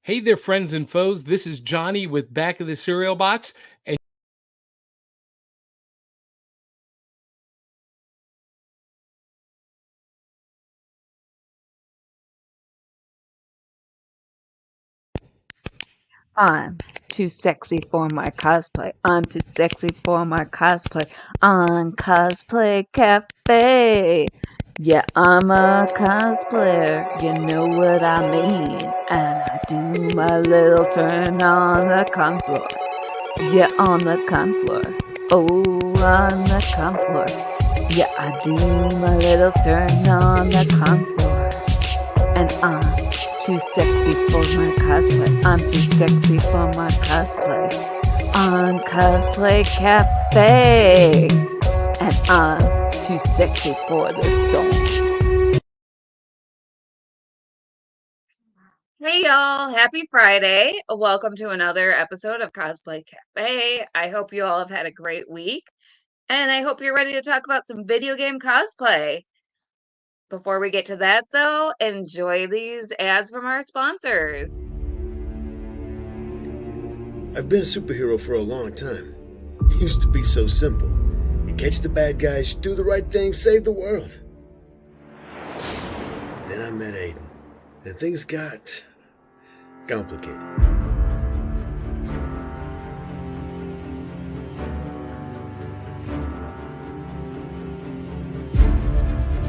Hey there, friends and foes. This is Johnny with Back of the Cereal Box. And I'm too sexy for my cosplay. I'm too sexy for my cosplay. On Cosplay Cafe. Yeah, I'm a cosplayer. You know what I mean. And I do my little turn on the con floor. Yeah, on the con floor. Oh, on the con floor. Yeah, I do my little turn on the con floor. And I'm too sexy for my cosplay. I'm too sexy for my cosplay. On Cosplay Cafe. And I'm too sexy for this song. Hey y'all, happy Friday. Welcome to another episode of Cosplay Cafe. I hope you all have had a great week, and I hope you're ready to talk about some video game cosplay. Before we get to that, though, enjoy these ads from our sponsors. I've been a superhero for a long time. It used to be so simple. You catch the bad guys, do the right thing, save the world. Then I met Aiden, and things got complicated.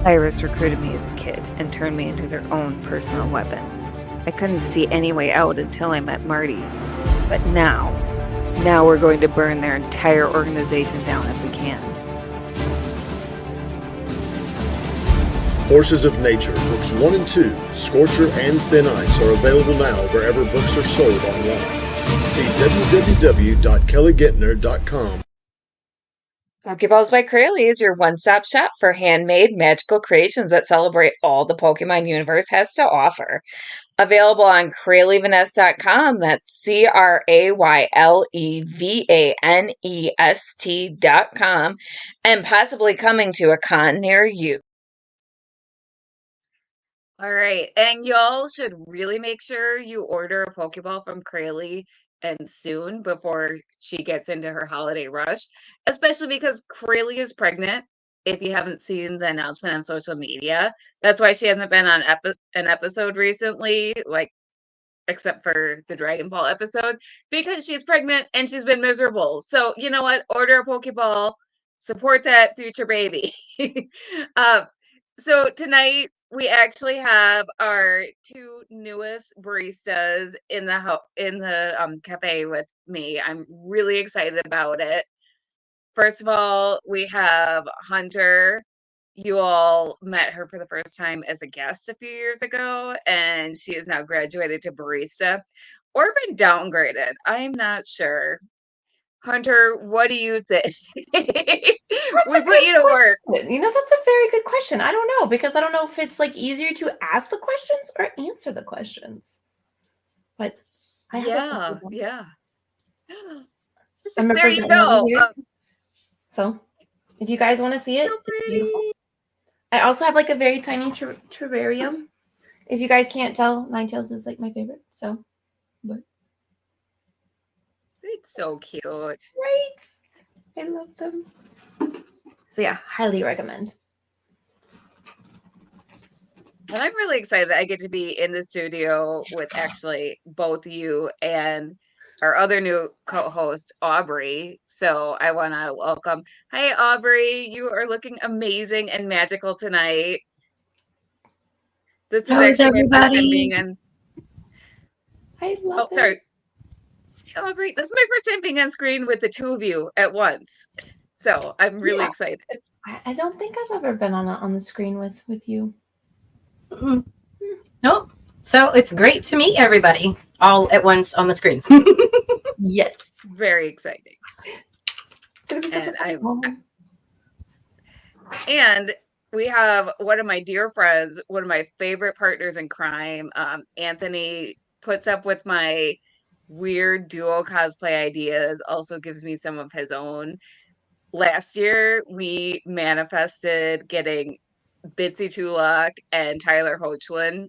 Pirates recruited me as a kid and turned me into their own personal weapon. I couldn't see any way out until I met Marty. But now we're going to burn their entire organization down if we can. Forces of Nature, books 1 and 2, Scorcher and Thin Ice are available now wherever books are sold online. See www.kellyguentner.com. Pokeballs by Crayley is your one-stop shop for handmade magical creations that celebrate all the Pokemon universe has to offer. Available on CraylevanEst.com, that's CraylevanEst.com, and possibly coming to a con near you. All right, and y'all should really make sure you order a Pokeball from Crayley and soon before she gets into her holiday rush, especially because Crayley is pregnant. If you haven't seen the announcement on social media, that's why she hasn't been on an episode recently, like except for the Dragon Ball episode, because she's pregnant and she's been miserable. So you know what? Order a Pokeball, support that future baby. uh, so tonight we actually have our two newest baristas in the cafe with me. I'm really excited about it. First of all, we have Hunter. You all met her for the first time as a guest a few years ago, and she is now graduated to barista or been downgraded. I'm not sure. Hunter, what do you think? We put you to work. You know, that's a very good question. I don't know, because I don't know if it's like easier to ask the questions or answer the questions. But I have Yeah. I'm There you representing go. over here. So if you guys want to see it, So it's beautiful. pretty. I also have like a very tiny terrarium. If you guys can't tell, Ninetales is like my favorite. So, but It's so cute. right, I love them. So yeah, highly recommend. And I'm really excited that I get to be in the studio with actually both you and our other new co-host, Aubrey. So I want to welcome. Hi, Aubrey. You are looking amazing and magical tonight. This is How is actually my first time everybody? being on. I Oh, love it. sorry. Aubrey, this is my first time being on screen with the two of you at once. So I'm really excited. I don't think I've ever been on the screen with you. Nope. So it's great to meet everybody all at once on the screen. Yes. Very exciting. It's gonna be such a fun moment. And we have one of my dear friends, one of my favorite partners in crime. Anthony puts up with my weird duo cosplay ideas, also gives me some of his own. Last year, we manifested getting Bitsy Tulak and Tyler Hoechlin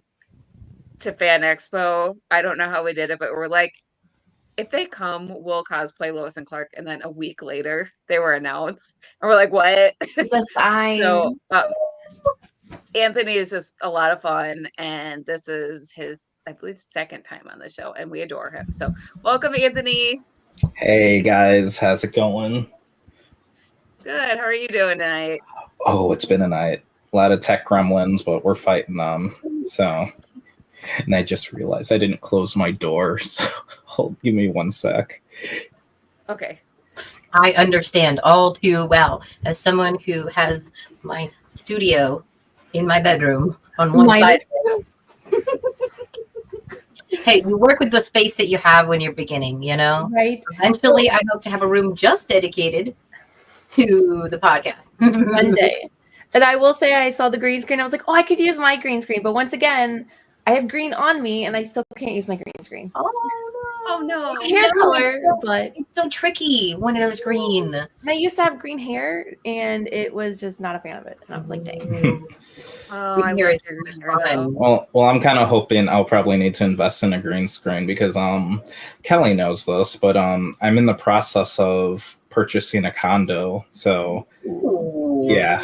to Fan Expo. I don't know how we did it, but we're like, if they come, we'll cosplay Lois and Clark. And then a week later, they were announced. And we're like, what? It's a sign. So Anthony is just a lot of fun. And this is his, I believe, second time on the show. And we adore him. So welcome, Anthony. Hey guys, how's it going? Good. How are you doing tonight? Oh, it's been a night. A lot of tech gremlins, but we're fighting them. So, and I just realized I didn't close my door. So, give me 1 sec. Okay. I understand all too well as someone who has my studio in my bedroom on one side. Hey, you work with the space that you have when you're beginning, you know? Right. Eventually, I hope to have a room just dedicated to the podcast. One day. And I will say I saw the green screen. I was like, oh, I could use my green screen. But once again, I have green on me and I still can't use my green screen. Oh, no. Hair color, but It's so tricky when there's green. and I used to have green hair and it was just not a fan of it. And I was like, dang. Oh, I Here love is your green hair, though. Well, I'm kind of hoping I'll probably need to invest in a green screen because Kelly knows this, but I'm in the process of purchasing a condo. So, yeah.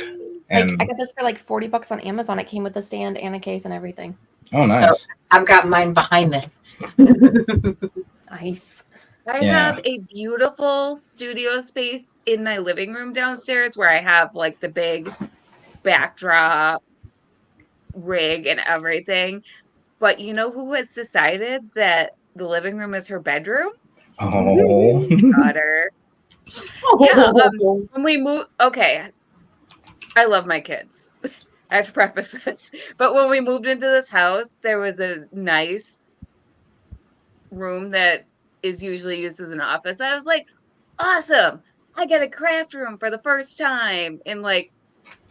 And I got this for like $40 on Amazon. It came with a stand and a case and everything. oh, nice. I've got mine behind this. Nice. I Yeah. have a beautiful studio space in my living room downstairs where I have like the big backdrop rig and everything. But you know who has decided that the living room is her bedroom? Oh. Daughter. Yeah, when we moved, okay, I love my kids. I have to preface this. But when we moved into this house, there was a nice room that is usually used as an office. I was like, awesome. I get a craft room for the first time in like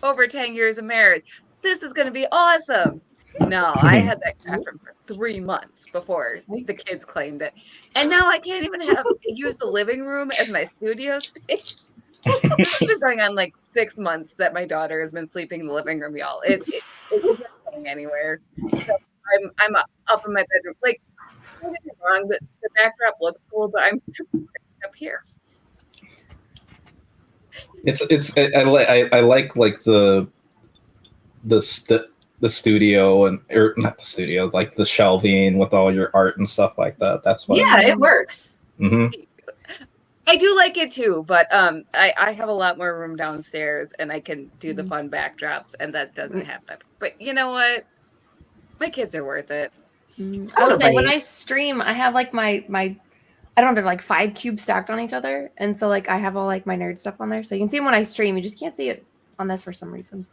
over 10 years of marriage. This is going to be awesome. No, I had that craft room for 3 months before the kids claimed it. And now I can't even use the living room as my studio space. It's been going on like 6 months that my daughter has been sleeping in the living room, y'all. It's not going anywhere. So I'm up in my bedroom. Like, don't get me wrong, the backdrop looks cool, but I'm super up here. I like the studio or not the studio, like the shelving with all your art and stuff like that. That's what. Yeah, it works. Mm-hmm. I do like it too, but I have a lot more room downstairs and I can do the fun backdrops, and that doesn't happen. But you know what? My kids are worth it. I would say when I stream, I have like my I don't know, they're like 5 cubes stacked on each other. And so like I have all like my nerd stuff on there. So you can see them when I stream. You just can't see it on this for some reason.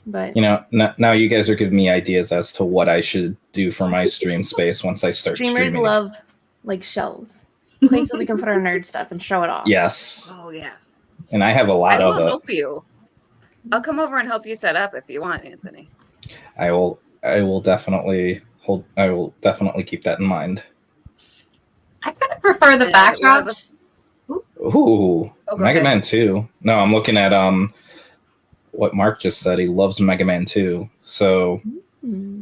But you know, now you guys are giving me ideas as to what I should do for my stream space once I start streamers streaming. love like shelves. Places we can put our nerd stuff and show it off. Yes. Oh yeah. And I have a lot I will of it. help you. I'll come over and help you set up if you want, Anthony. I will definitely keep that in mind. I kind of prefer the backdrops. Ooh, Okay. Mega Man 2. No, I'm looking at what Mark just said. He loves Mega Man 2, so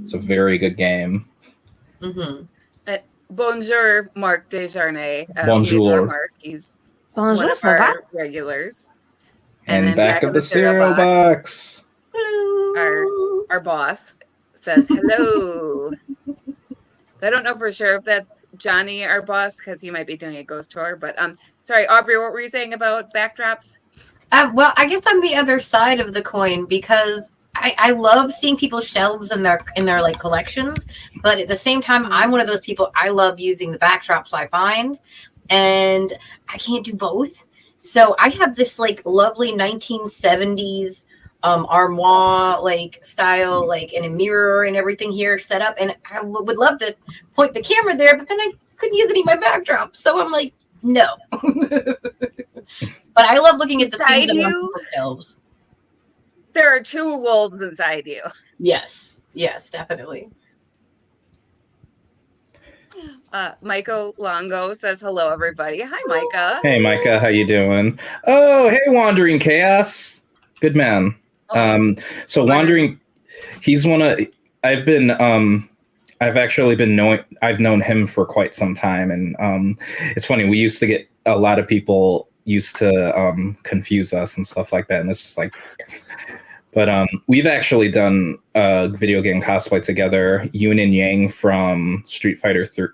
it's a very good game. Mm-hmm. Bonjour, Mark Desjardins. Bonjour. Mark. He's Bonjour, one of ça va? our regulars. And then back of the cereal box. Our boss says hello. I don't know for sure if that's Johnny, our boss, because he might be doing a ghost tour. But sorry, Aubrey, what were you saying about backdrops? Well, I guess I'm the other side of the coin because I love seeing people's shelves in their like collections, but at the same time, I'm one of those people. I love using the backdrops I find, and I can't do both. So I have this like lovely 1970s armoire like style, like in a mirror and everything here set up, and I would love to point the camera there, but then I couldn't use any of my backdrops, so I'm like, no. But I love looking at the Inside things on you? the shelves. There are 2 wolves inside you. Yes, definitely. Micah Longo says hello, everybody. Hi, Micah. Hey, Micah, how you doing? Oh, hey, Wandering Chaos. Good man. So Wandering, he's one of. I've been I've actually I've known him for quite some time, and it's funny. We used to get a lot of people used to confuse us and stuff like that, and it's just like. But we've actually done video game cosplay together. Yoon and Yang from Street Fighter 3.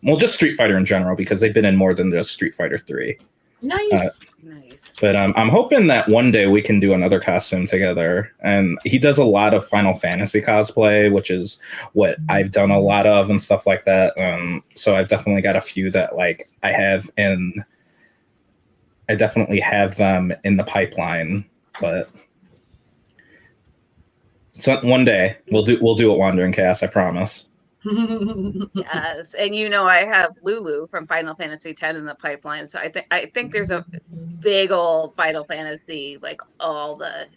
Well, just Street Fighter in general, because they've been in more than just Street Fighter 3. Nice. Nice. But I'm hoping that one day we can do another costume together. And he does a lot of Final Fantasy cosplay, which is what I've done a lot of and stuff like that. So I've definitely got a few that like I definitely have them in the pipeline. But so one day we'll do it Wandering Cast, I promise. Yes, and I have Lulu from Final Fantasy X in the pipeline, so I think there's a big old Final Fantasy, like all the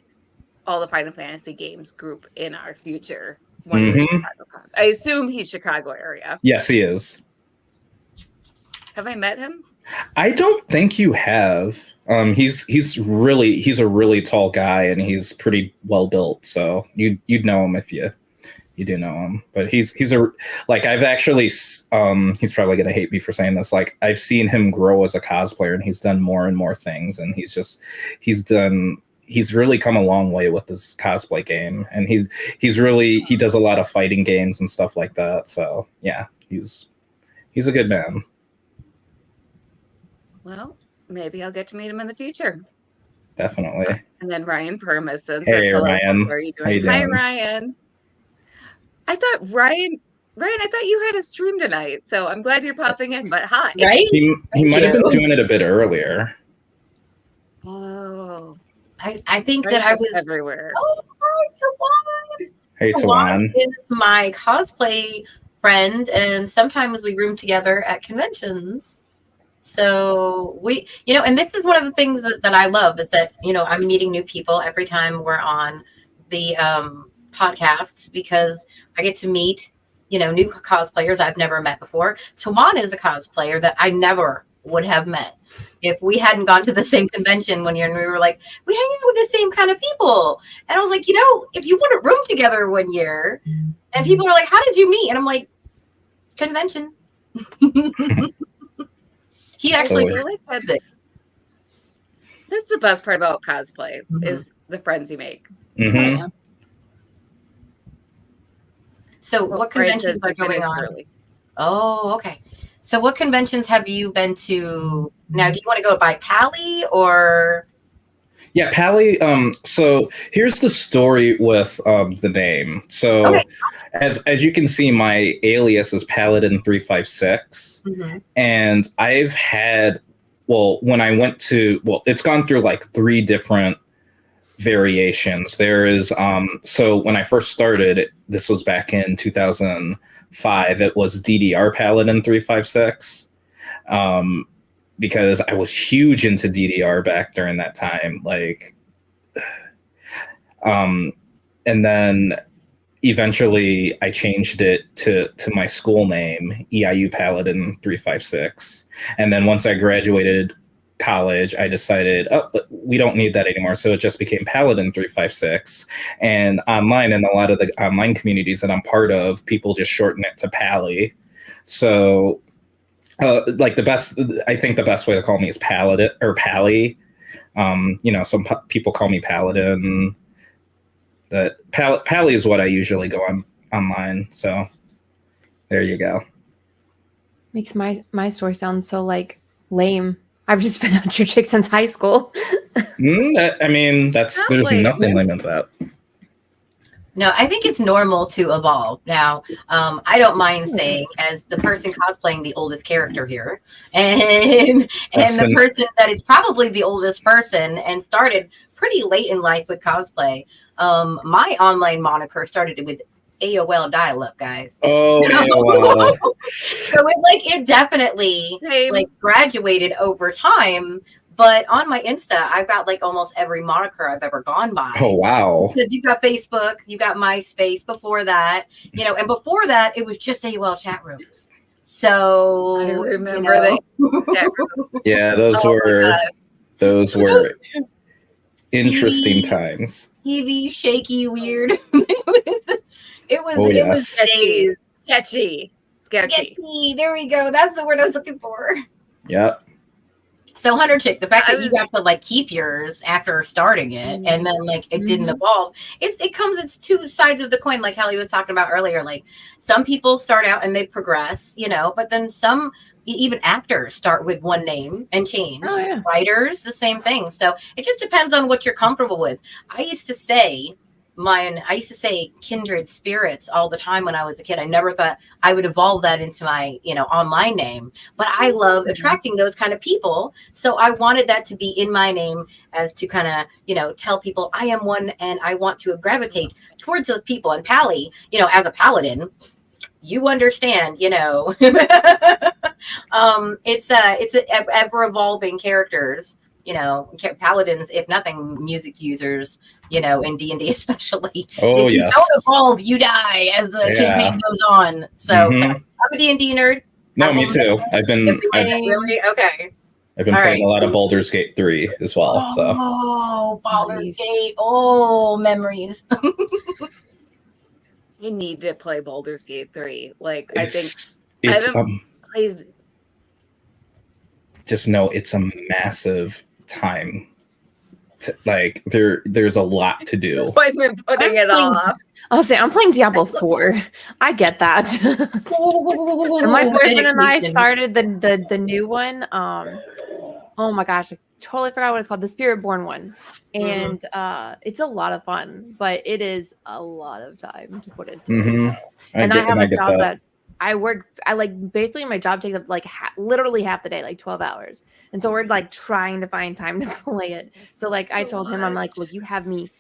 Final Fantasy games group in our future. One of the Chicago cons. I assume he's Chicago area. Yes, he is. Have I met him? I don't think you have. He's a really tall guy, and he's pretty well built, so you'd know him if you do know him. But he's I've actually he's probably gonna hate me for saying this. Like, I've seen him grow as a cosplayer, and he's done more and more things, and he's really come a long way with this cosplay game, and he does a lot of fighting games and stuff like that. So yeah, he's a good man. Well, maybe I'll get to meet him in the future. Definitely. And then Ryan Permison says, Hey, hello, Ryan. how are you doing? How you Hi, doing? Ryan. I thought Ryan, I thought you had a stream tonight, so I'm glad you're popping in, but hi. Right? He might have been doing it a bit earlier. Oh. I think Ryan that I was everywhere. Oh, hi, Tawan. Hey, Tawan. Is my cosplay friend, and sometimes we room together at conventions. So we, and this is one of the things that I love is that, I'm meeting new people every time we're on the podcasts, because I get to meet, new cosplayers I've never met before. Tawan is a cosplayer that I never would have met if we hadn't gone to the same convention one year, and we were like, we hang out with the same kind of people. And I was like, if you want to room together one year, and people are like, how did you meet? And I'm like, convention. He actually that's the best part about cosplay is the friends you make. Mm-hmm. So what conventions are going on? Early. Oh, okay. So what conventions have you been to now? Do you want to go by Pally or? Yeah, Pally. So here's the story with the name. So okay. As you can see, my alias is Paladin356, and I've had when I went to it's gone through like 3 different variations. There is so when I first started, this was back in 2005. It was DDR Paladin356. Because I was huge into DDR back during that time, and then eventually I changed it to my school name, EIU Paladin 356. And then once I graduated college, I decided, we don't need that anymore. So it just became Paladin 356. And online, in a lot of the online communities that I'm part of, people just shorten it to Pally. So I think the best way to call me is Paladin or Pally. Some people call me Paladin. That Pally is what I usually go on online. So there you go. Makes my story sound so lame. I've just been a chick since high school. There's nothing lame about that. No, I think it's normal to evolve. Now, I don't mind saying, as the person cosplaying the oldest character here, and the person that is probably the oldest person and started pretty late in life with cosplay. My online moniker started with AOL dial-up, guys. Oh, AOL. So it definitely graduated over time. But on my Insta, I've got almost every moniker I've ever gone by. Oh, wow. Because you've got Facebook, you got MySpace before that, and before that, it was just AOL chat rooms. So I remember that. Yeah, those were interesting times. Heavy, shaky, weird. It was days. Sketchy. There we go. That's the word I was looking for. Yep. So Hunter Chick, the fact that you got to like keep yours after starting it and then like it didn't evolve, it's two sides of the coin, like Kelly was talking about earlier. Like some people start out and they progress, you know, but then some even actors start with one name and change. Oh, yeah. Writers, the same thing. So it just depends on what you're comfortable with. I used to say kindred spirits all the time when I was a kid. I never thought I would evolve that into my, you know, online name, but I love attracting those kind of people. So I wanted that to be in my name as to kind of, you know, tell people I am one and I want to gravitate towards those people. And Pally, you know, as a paladin, you understand, you know, it's ever evolving characters. You know, paladins, if nothing, music users, you know, in D&D especially. Oh, if you yes. don't evolve, you die as the campaign goes on. So, so I'm a D&D nerd. No, me too. I've been really okay. I've been playing a lot of Baldur's Gate 3 as well. Oh, Baldur's Gate. Oh, memories. You need to play Baldur's Gate 3. Like, I It's haven't played. Just know it's a massive time. Like there's a lot to do. That's why I've been putting it off. I'll say I'm playing Diablo 4. I get that. And my boyfriend and I started the new one. Oh my gosh, I totally forgot what it's called. The Spiritborn one. And it's a lot of fun, but it is a lot of time to put into it. So. And I have a job that I like basically my job takes up like literally half the day, like 12 hours. And so we're like trying to find time to play it. So like I told him, I'm like, look, you have me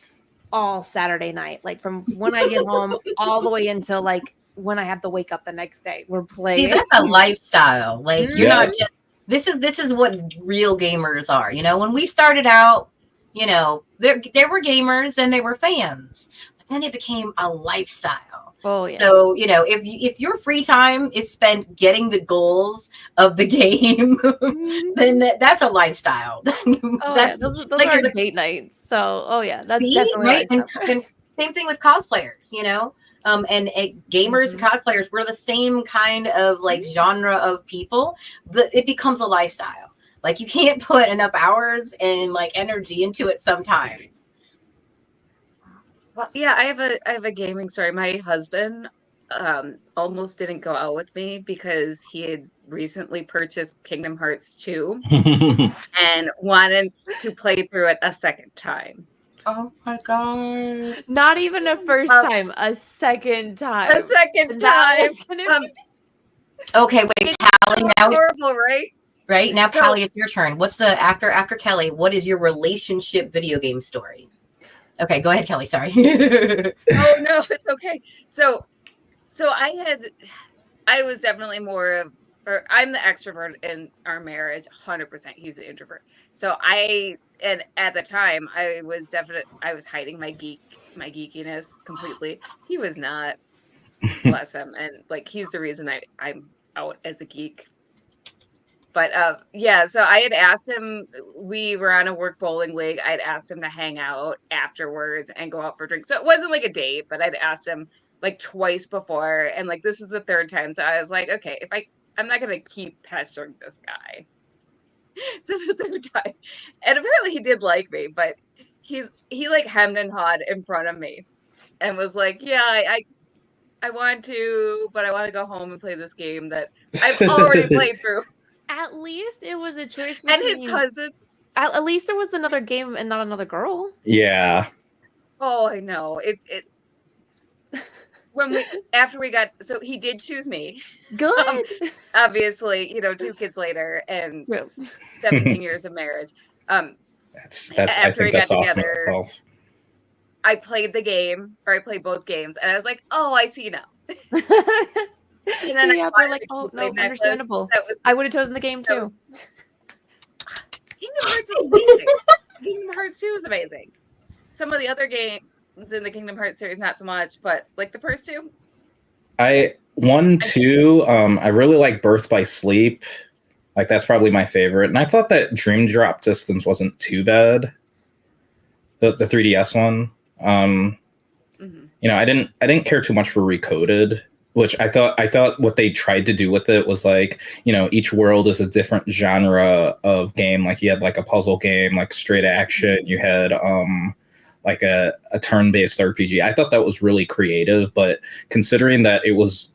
all Saturday night, like from when I get home all the way until like when I have to wake up the next day. We're playing. See, that's a lifestyle. Like you're not just this is what real gamers are. You know, when we started out, you know, there were gamers and they were fans, but then it became a lifestyle. Oh yeah. So, you know, if your free time is spent getting the goals of the game, then that's a lifestyle. That's those like are date nights. So, that's definitely right. And same thing with cosplayers, you know, and gamers and cosplayers, we're the same kind of like genre of people. It becomes a lifestyle. Like you can't put enough hours and like energy into it sometimes. Well, yeah, I have a gaming story. My husband almost didn't go out with me because he had recently purchased Kingdom Hearts 2 and wanted to play through it a second time. Oh my god! Not even a first time, a second time. A second time. Okay, wait, Pally. Now horrible, right? Right now, Pally, it's your turn. What's the after Kelly? What is your relationship video game story? Okay, go ahead, Kelly. Sorry. Oh no, it's okay. So I was definitely I'm the extrovert in our marriage, 100%. He's an introvert. So and at the time I was hiding my geekiness completely. He was not, bless him. And like, he's the reason I'm out as a geek. But so I had asked him, we were on a work bowling league. I'd asked him to hang out afterwards and go out for drinks. So it wasn't like a date, but I'd asked him like twice before. And like, this was the third time. So I was like, okay, I'm not going to keep pestering this guy. So the third time. And apparently he did like me, but he like hemmed and hawed in front of me and was like, yeah, I want to, but I want to go home and play this game that I've already played through. At least it was a choice between and his cousin. At least there was another game and not another girl. Yeah. Oh, I know. It so he did choose me. Good. Obviously, 2 kids later and 17 years of marriage. That's I think that's awesome itself. I played the game, or I played both games, and I was like, "Oh, I see now." And then they're like, "Oh no, understandable." I would have chosen the game too. Kingdom Hearts is amazing. Kingdom Hearts 2 is amazing. Some of the other games in the Kingdom Hearts series, not so much, but like the first two. I really like Birth by Sleep. Like that's probably my favorite. And I thought that Dream Drop Distance wasn't too bad. The 3DS one. I didn't care too much for Recoded. which I thought what they tried to do with it was like, each world is a different genre of game. Like you had like a puzzle game, like straight action. You had like a turn-based RPG. I thought that was really creative, but considering that it was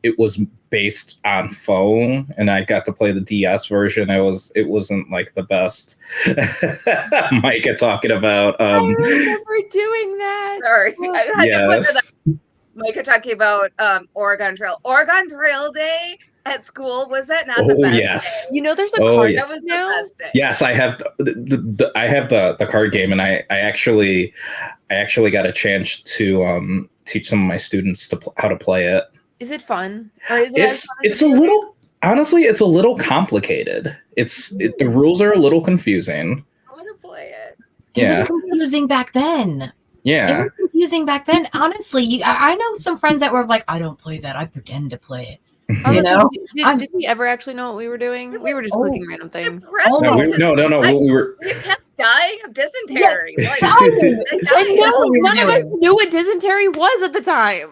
based on phone and I got to play the DS version, it wasn't like the best. Micah talking about I remember doing that. Sorry. I had to put yes. Micah talking about Oregon Trail. Oregon Trail Day at school, was that not the best yes. day? There's a card That was now. the best day. Yes, I have the card game, and I actually got a chance to teach some of my students how to play it. Is it fun? Or is it it's a little, honestly, it's a little complicated. The rules are a little confusing. I want to play it. Yeah. It was confusing back then. Yeah. It was confusing back then. Honestly, I know some friends that were like, I don't play that. I pretend to play it. Did we ever actually know what we were doing? We were just clicking random things. No. We were. We kept dying of dysentery. Like, none of us knew what dysentery was at the time.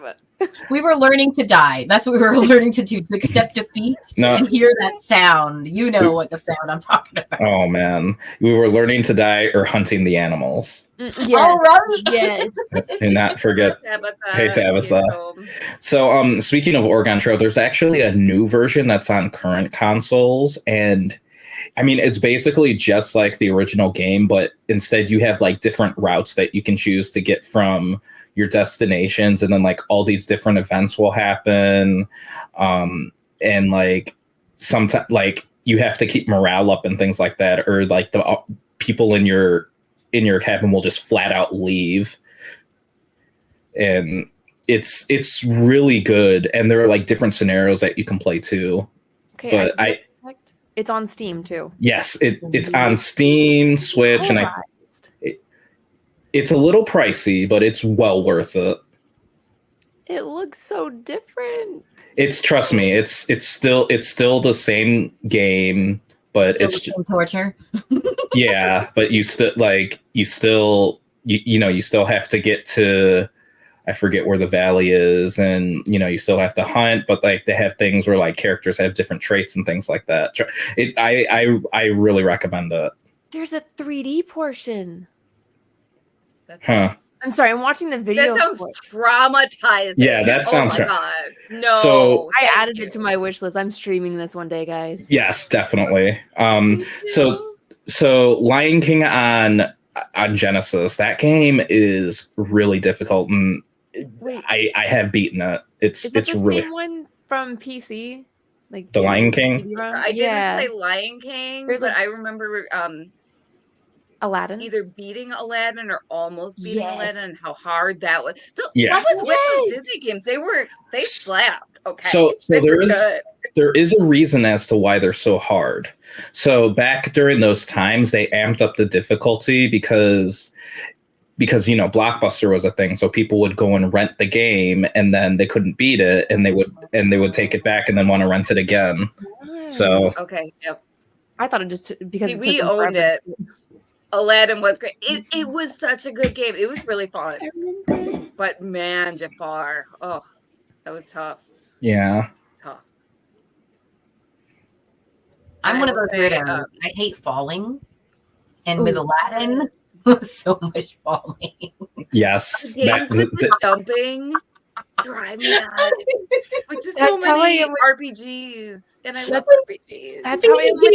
We were learning to die. That's what we were learning to do, to accept defeat and hear that sound. You know what the sound I'm talking about. Oh, man. We were learning to die or hunting the animals. Yes. All right. Yes. And not forget. Hey, Tabitha. So, speaking of Oregon Trail, there's actually a new version that's on current consoles. And I mean, it's basically just like the original game, but instead you have like different routes that you can choose to get from your destinations, and then like all these different events will happen, and like sometimes like you have to keep morale up and things like that, or like the people in your cabin will just flat out leave, and it's really good, and there are like different scenarios that you can play too. Okay, but it's on Steam too. Yes, it's on Steam, Switch, and it's a little pricey, but it's well worth it. It looks so different. Trust me, it's still the same game, but still it's the same torture. Yeah, but you still have to get to, I forget where the valley is, and you still have to hunt, but like they have things where like characters have different traits and things like that. I really recommend it. There's a 3D portion. Huh. I'm sorry, I'm watching the video. That sounds traumatizing. Yeah, that sounds. Oh my god, no. So I added it to my wish list. I'm streaming this one day, guys. Yes, definitely. So Lion King on Genesis, that game is really difficult, and I have beaten it. It's the really same one from PC, like the Lion King. I didn't play Lion King, but I remember Aladdin, either beating Aladdin or almost beating Aladdin, and how hard that was. So Yeah. What was with those Disney games? They slapped. Okay, So there is a reason as to why they're so hard. So back during those times, they amped up the difficulty because Blockbuster was a thing. So people would go and rent the game, and then they couldn't beat it, and they would take it back and then want to rent it again. So okay, yep. I thought it just because we owned it. Aladdin was great. It was such a good game. It was really fun. But man, Jafar, oh, that was tough. Yeah. Tough. I'm one of those weirdos. I hate falling, and with Aladdin, so much falling. Yes. Games with the jumping drive me nuts. Which is so many RPGs, and I love RPGs. That's how I am with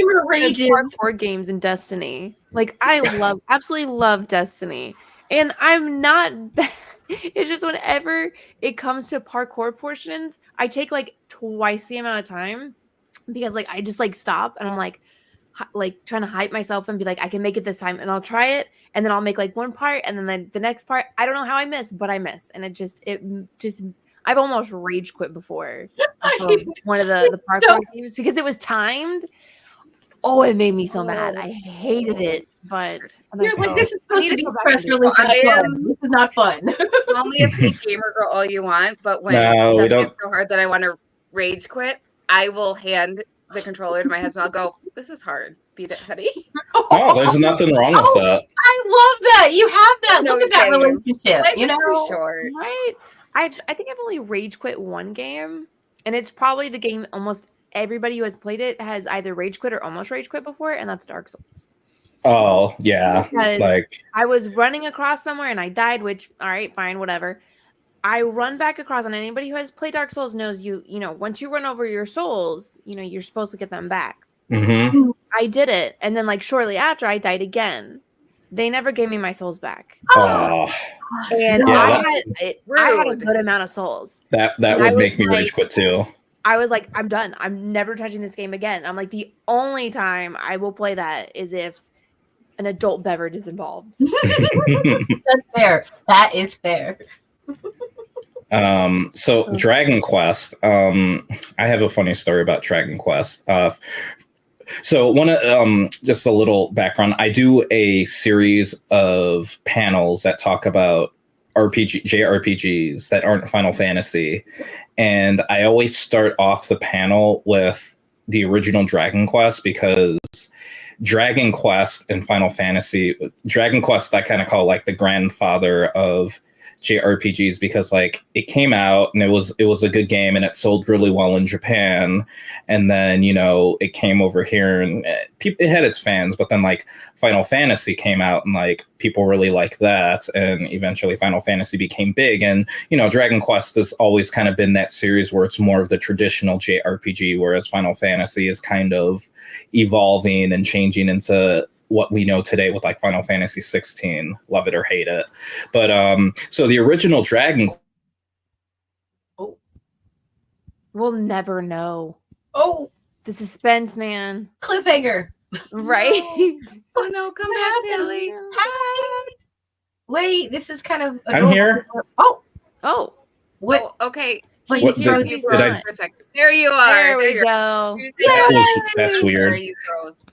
hardcore games in Destiny. Like I absolutely love Destiny, and I'm not bad. It's just whenever it comes to parkour portions, I take like twice the amount of time because like I just like stop and I'm like trying to hype myself and be like, I can make it this time, and I'll try it, and then I'll make like one part, and then the next part, I don't know how I miss, but I miss, and it just I've almost rage quit before one of the parkour games because it was timed. Oh, it made me so mad. I hated it, but you're like, this is supposed to be press release. This is not fun. Call me a fake gamer girl all you want, but when stuff gets so hard that I want to rage quit, I will hand the controller to my husband. I'll go, this is hard. Beat it, honey. Oh, there's nothing wrong with that. I love that. You have that. Look at that relationship. Life is too short. Right? I think I've only rage quit one game, And it's probably the game almost everybody who has played it has either rage quit or almost rage quit before, and that's Dark Souls. Oh, yeah. Because Like, I was running across somewhere and I died, which, all right, fine, whatever. I run back across, and anybody who has played Dark Souls knows once you run over your souls, you're supposed to get them back. mm-hmm. I did it, and then like shortly after, I died again. They never gave me my souls back. Oh, And yeah, I had a good amount of souls. that And would make me rage quit too. I was like, I'm done. I'm never touching this game again. I'm like, the only time I will play that is if an adult beverage is involved. That's fair. That is fair. So Dragon Quest, I have a funny story about Dragon Quest. So just a little background. I do a series of panels that talk about JRPGs that aren't Final Fantasy. And I always start off the panel with the original Dragon Quest, because Dragon Quest and Final Fantasy, Dragon Quest I kind of call like the grandfather of JRPGs, because like it came out and it was a good game and it sold really well in Japan, and then it came over here and it had its fans, but then like Final Fantasy came out and like people really like that, and eventually Final Fantasy became big. And Dragon Quest has always kind of been that series where it's more of the traditional JRPG, whereas Final Fantasy is kind of evolving and changing into what we know today with like Final Fantasy 16, love it or hate it. But so the original Dragon. Oh, we'll never know. Oh, the suspense, man. Cliffhanger. Right? Oh no, come back, Pally. Hi. Wait, this is kind of. I'm here. Oh. What? Oh, okay. Wait, What You did froze I- for a second. There you are. There we you go. That's weird. There you froze.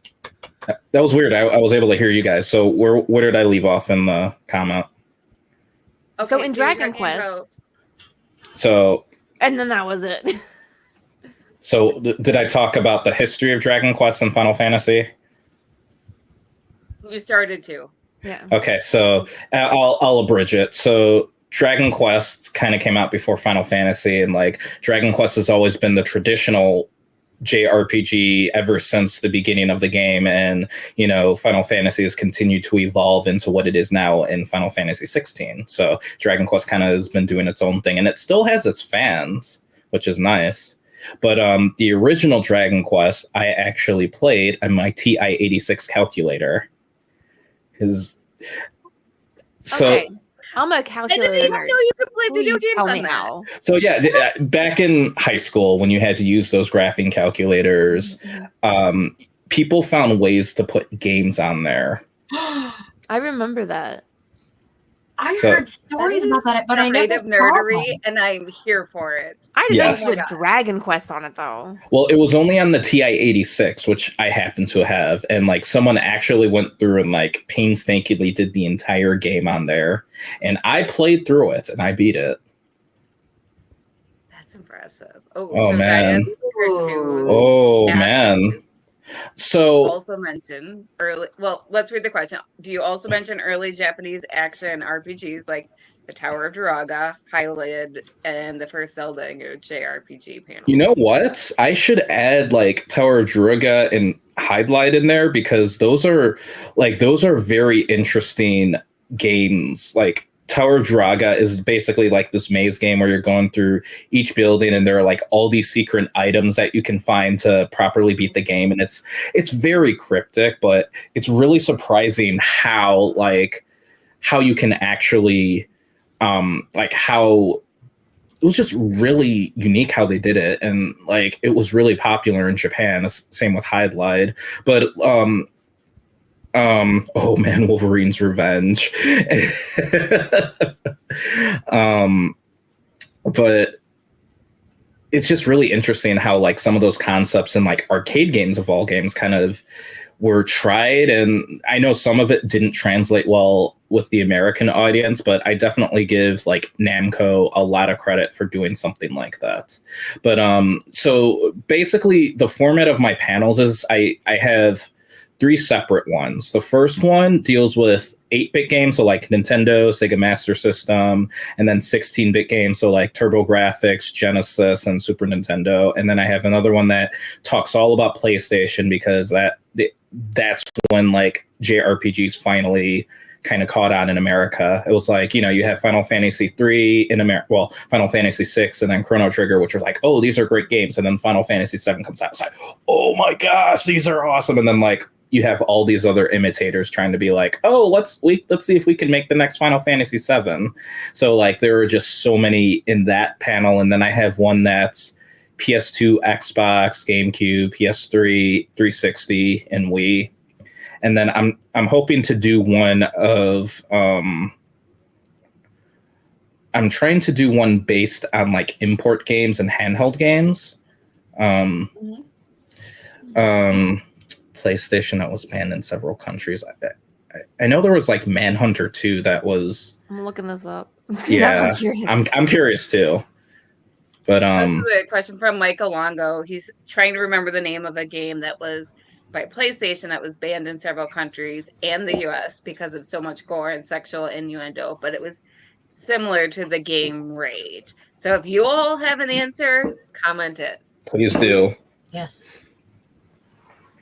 That was weird. I was able to hear you guys. So where did I leave off in the comment? Okay, So in you're Dragon talking Quest. about- So And then that was it. did I talk about the history of Dragon Quest and Final Fantasy? You started to. Yeah. Okay, so I'll abridge it. So Dragon Quest kind of came out before Final Fantasy, and like Dragon Quest has always been the traditional JRPG ever since the beginning of the game, and Final Fantasy has continued to evolve into what it is now in Final Fantasy 16. So Dragon Quest kind of has been doing its own thing, and it still has its fans, which is nice. But the original Dragon Quest I actually played on my TI-86 calculator. Okay. I'm a calculator. I didn't even know you could play video Please games tell on me that. how. So yeah, back in high school when you had to use those graphing calculators, people found ways to put games on there. I remember that. I heard stories about that, but I never Creative saw nerdery, them. and I'm here for it. I didn't Yes. know you put Dragon Quest on it though. Well, it was only on the TI-86, which I happen to have, and like someone actually went through and like painstakingly did the entire game on there, and I played through it and I beat it. That's impressive. Oh, Oh, so man. Diana's cartoons. Oh Yeah. man. So Also mention early. Well, let's read the question. Do you also mention early Japanese action RPGs like the Tower of Duraga, Hyliad, and the first Zelda JRPG panel? you know what? I should add like Tower of Druaga and Highlight in there, because those are very interesting games. Like Tower of Duraga is basically like this maze game where you're going through each building, and there are like all these secret items that you can find to properly beat the game, and it's very cryptic, but it's really surprising how you can actually how it was just really unique how they did it, and like it was really popular in Japan. Same with Highlight, but oh man, Wolverine's Revenge. But it's just really interesting how like some of those concepts in like arcade games of all games kind of were tried, and I know some of it didn't translate well with the American audience, but I definitely give like Namco a lot of credit for doing something like that. But so basically the format of my panels is I have three separate ones. The first one deals with 8-bit games, so like Nintendo, Sega Master System, and then 16-bit games, so like TurboGrafx, Genesis, and Super Nintendo. And then I have another one that talks all about PlayStation, because that's when like JRPGs finally kind of caught on in America. It was like, you know, you have Final Fantasy 3 in America, well, Final Fantasy 6, and then Chrono Trigger, which are like, oh, these are great games. And then Final Fantasy 7 comes out. It's like, oh my gosh, these are awesome. And then like you have all these other imitators trying to be like, oh, let's see if we can make the next Final Fantasy 7. So like there are just so many in that panel. And then I have one that's PS2, Xbox, GameCube, PS3, 360, and Wii. And then I'm hoping to do one of I'm trying to do one based on like import games and handheld games. PlayStation that was banned in several countries. I know there was like Manhunter 2 that was. I'm looking this up. Yeah, I'm curious too. But This is a question from Michael Longo. He's trying to remember the name of a game that was by PlayStation that was banned in several countries and the US because of so much gore and sexual innuendo, but it was similar to the game Rage. So if you all have an answer, comment it. Please do. Yes.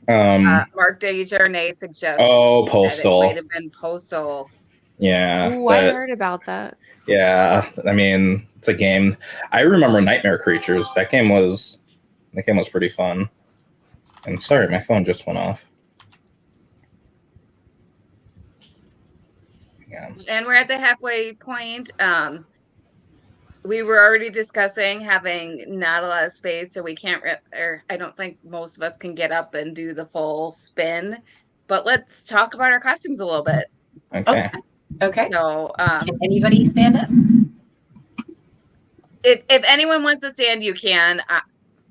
Mark Desjardins suggests Postal. It might have been Postal. Yeah. Ooh, I heard about that. Yeah, I mean, it's a game. I remember Nightmare Creatures. That game was pretty fun. And sorry, my phone just went off. Yeah. And we're at the halfway point. We were already discussing having not a lot of space, so we can't, or I don't think most of us can get up and do the full spin. But let's talk about our costumes a little bit. Okay. Okay. So, can anybody stand up? If anyone wants to stand, you can.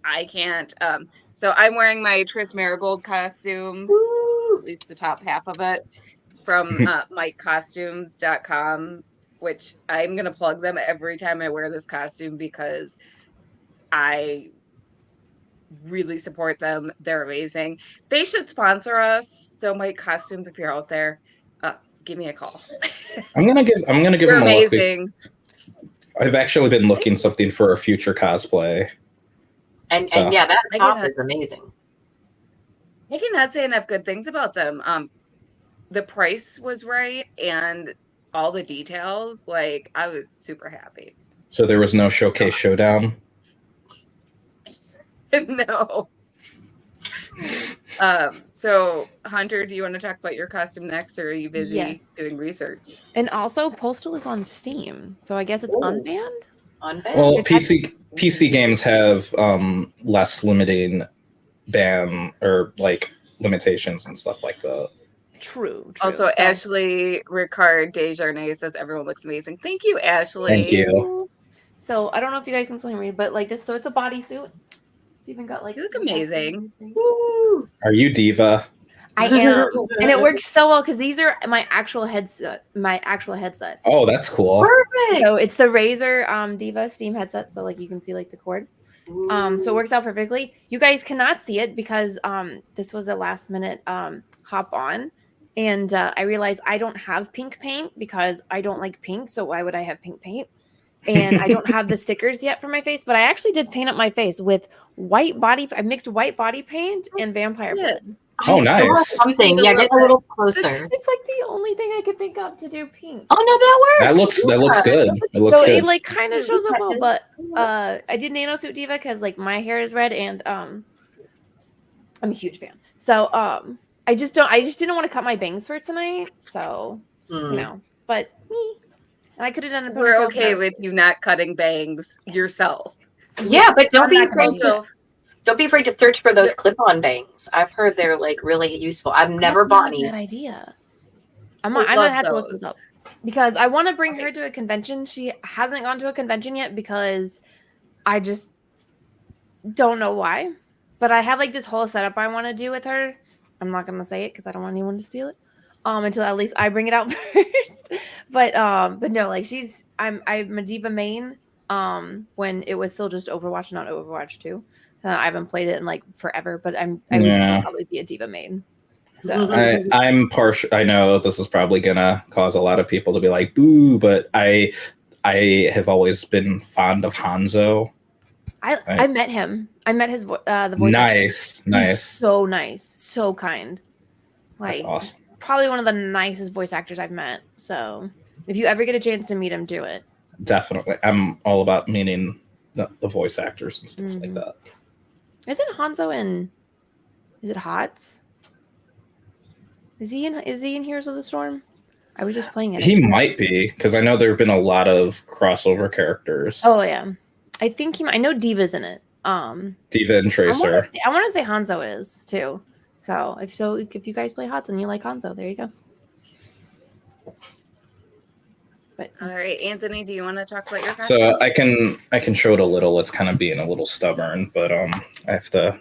I can't. So I'm wearing my Tris Marigold costume, at least the top half of it, from MikeCostumes.com, which I'm going to plug them every time I wear this costume because I really support them. They're amazing. They should sponsor us. So Mike Costumes, if you're out there, give me a call. I'm gonna give You're them amazing. I've actually been looking something for a future cosplay. And yeah, that top is amazing. I cannot say enough good things about them. The price was right and all the details, like I was super happy. So there was no Showcase Showdown? No. So Hunter, do you want to talk about your costume next, or are you busy doing research? And also Postal is on Steam, so I guess it's unbanned? Well, PC games have less limiting ban or like limitations and stuff like that. True. Also, Ashley Ricard Desjardins says everyone looks amazing. Thank you, Ashley. Thank you. So I don't know if you guys can still hear me, but like this, so it's a bodysuit. It's even got like you look amazing. Are you Diva? I am, and it works so well because these are my actual headset. Oh, that's cool. Perfect. So it's the Razer Diva Steam headset. So like you can see like the cord. So it works out perfectly. You guys cannot see it because this was a last minute hop on, and I realized I don't have pink paint because I don't like pink. So why would I have pink paint? And I don't have the stickers yet for my face, but I actually did paint up my face with I mixed white body paint and vampire paint. Oh, nice. Something. Yeah, get a little closer. It's like the only thing I could think of to do pink. Oh no, that works. That looks good. It looks good. It like kind of shows up well, but I did Nano Suit Diva because like my hair is red and I'm a huge fan. So I just didn't want to cut my bangs for tonight. So you know, but and I could have done it. We're okay with you not cutting bangs yourself. Yeah, but don't be afraid to search for those clip-on bangs. I've heard they're like really useful. I've never bought any. Bad idea. I might have to look this up because I want to bring her to a convention. She hasn't gone to a convention yet because I just don't know why. But I have like this whole setup I want to do with her. I'm not gonna say it because I don't want anyone to steal it. Until at least I bring it out first. But no, like I'm a Diva main. When it was still just Overwatch, not Overwatch 2. I haven't played it in like forever, but I would still probably be a Diva main. So I'm partial. I know this is probably gonna cause a lot of people to be like, "Boo!" But I have always been fond of Hanzo. I met him. I met his the voice. Nice, actor. nice. He's so nice, so kind. Like, that's awesome. Probably one of the nicest voice actors I've met. So if you ever get a chance to meet him, do it. Definitely, I'm all about meeting the voice actors and stuff like that. Isn't Hanzo in? Is it HOTS? Is he in Heroes of the Storm? I was just playing it. He might be, because I know there have been a lot of crossover characters. Oh yeah, I think I know Diva's in it. Diva and Tracer. I want to say Hanzo is too. So if you guys play HOTS and you like Hanzo, there you go. But all right, Anthony, do you want to talk about your costume? So I can show it a little. It's kind of being a little stubborn, but I have to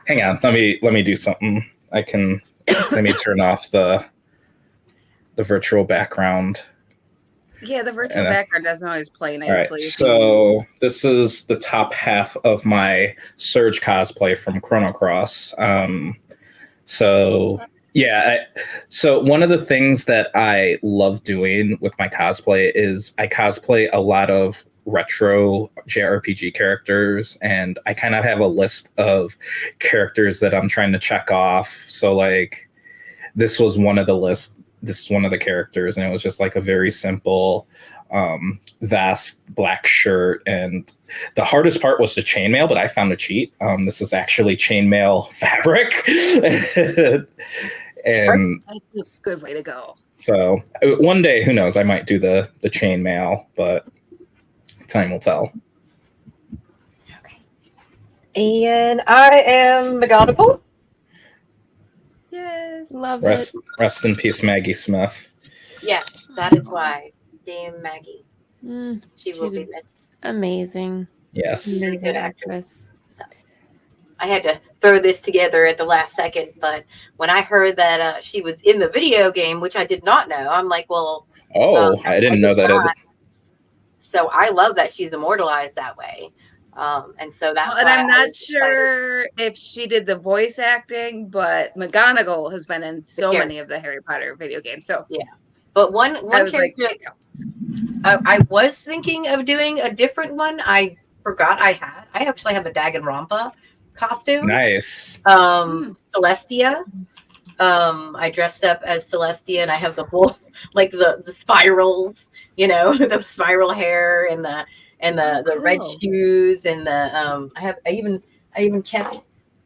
hang on. Let me do something. Let me turn off the virtual background. Yeah, the virtual background doesn't always play nicely. All right, so this is the top half of my Surge cosplay from Chrono Cross. So one of the things that I love doing with my cosplay is I cosplay a lot of retro JRPG characters, and I kind of have a list of characters that I'm trying to check off. So like this was one of the list. This is one of the characters, and it was just like a very simple vest, black shirt, and the hardest part was the chainmail, but I found a cheat. This is actually chainmail fabric. And that's a good way to go. So one day, who knows, I might do the chainmail, but time will tell. Okay. And I am McGonagall. Yes. Love Rest in peace, Maggie Smith. Yes, that is why. Damn Maggie. She will be missed. Amazing. Yes. Amazing actress. So, I had to throw this together at the last second, but when I heard that she was in the video game, which I did not know, I'm like, well. I didn't know that. So I love that she's immortalized that way. And so that's and I'm not sure if she did the voice acting, but McGonagall has been in so many of the Harry Potter video games. So yeah, but one character I was thinking of doing a different one. I forgot I actually have a Danganronpa costume. Nice. Celestia. I dressed up as Celestia, and I have the whole like the spirals, the spiral hair and the red shoes, and the I even kept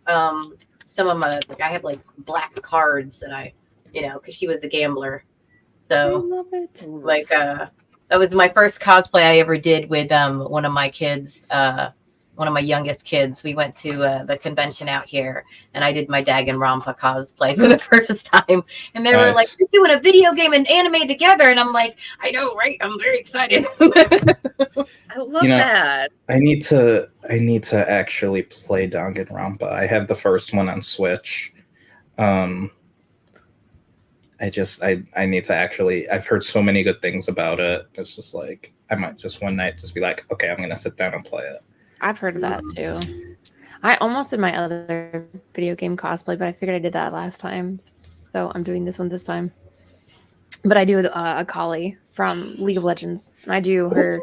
some of my I have like black cards that I because she was a gambler. So I love it. Like that was my first cosplay I ever did with one of my kids, one of my youngest kids. We went to the convention out here, and I did my Danganronpa cosplay for the first time. And they were like, "We're doing a video game and anime together," and I'm like, "I know, right? I'm very excited." I love that. I need to actually play Danganronpa. I have the first one on Switch. I need to actually. I've heard so many good things about it. It's just like I might just one night just be like, okay, I'm gonna sit down and play it. I've heard of that too. I almost did my other video game cosplay, but I figured I did that last time, so I'm doing this one this time. But I do a Kali from League of Legends, and I do her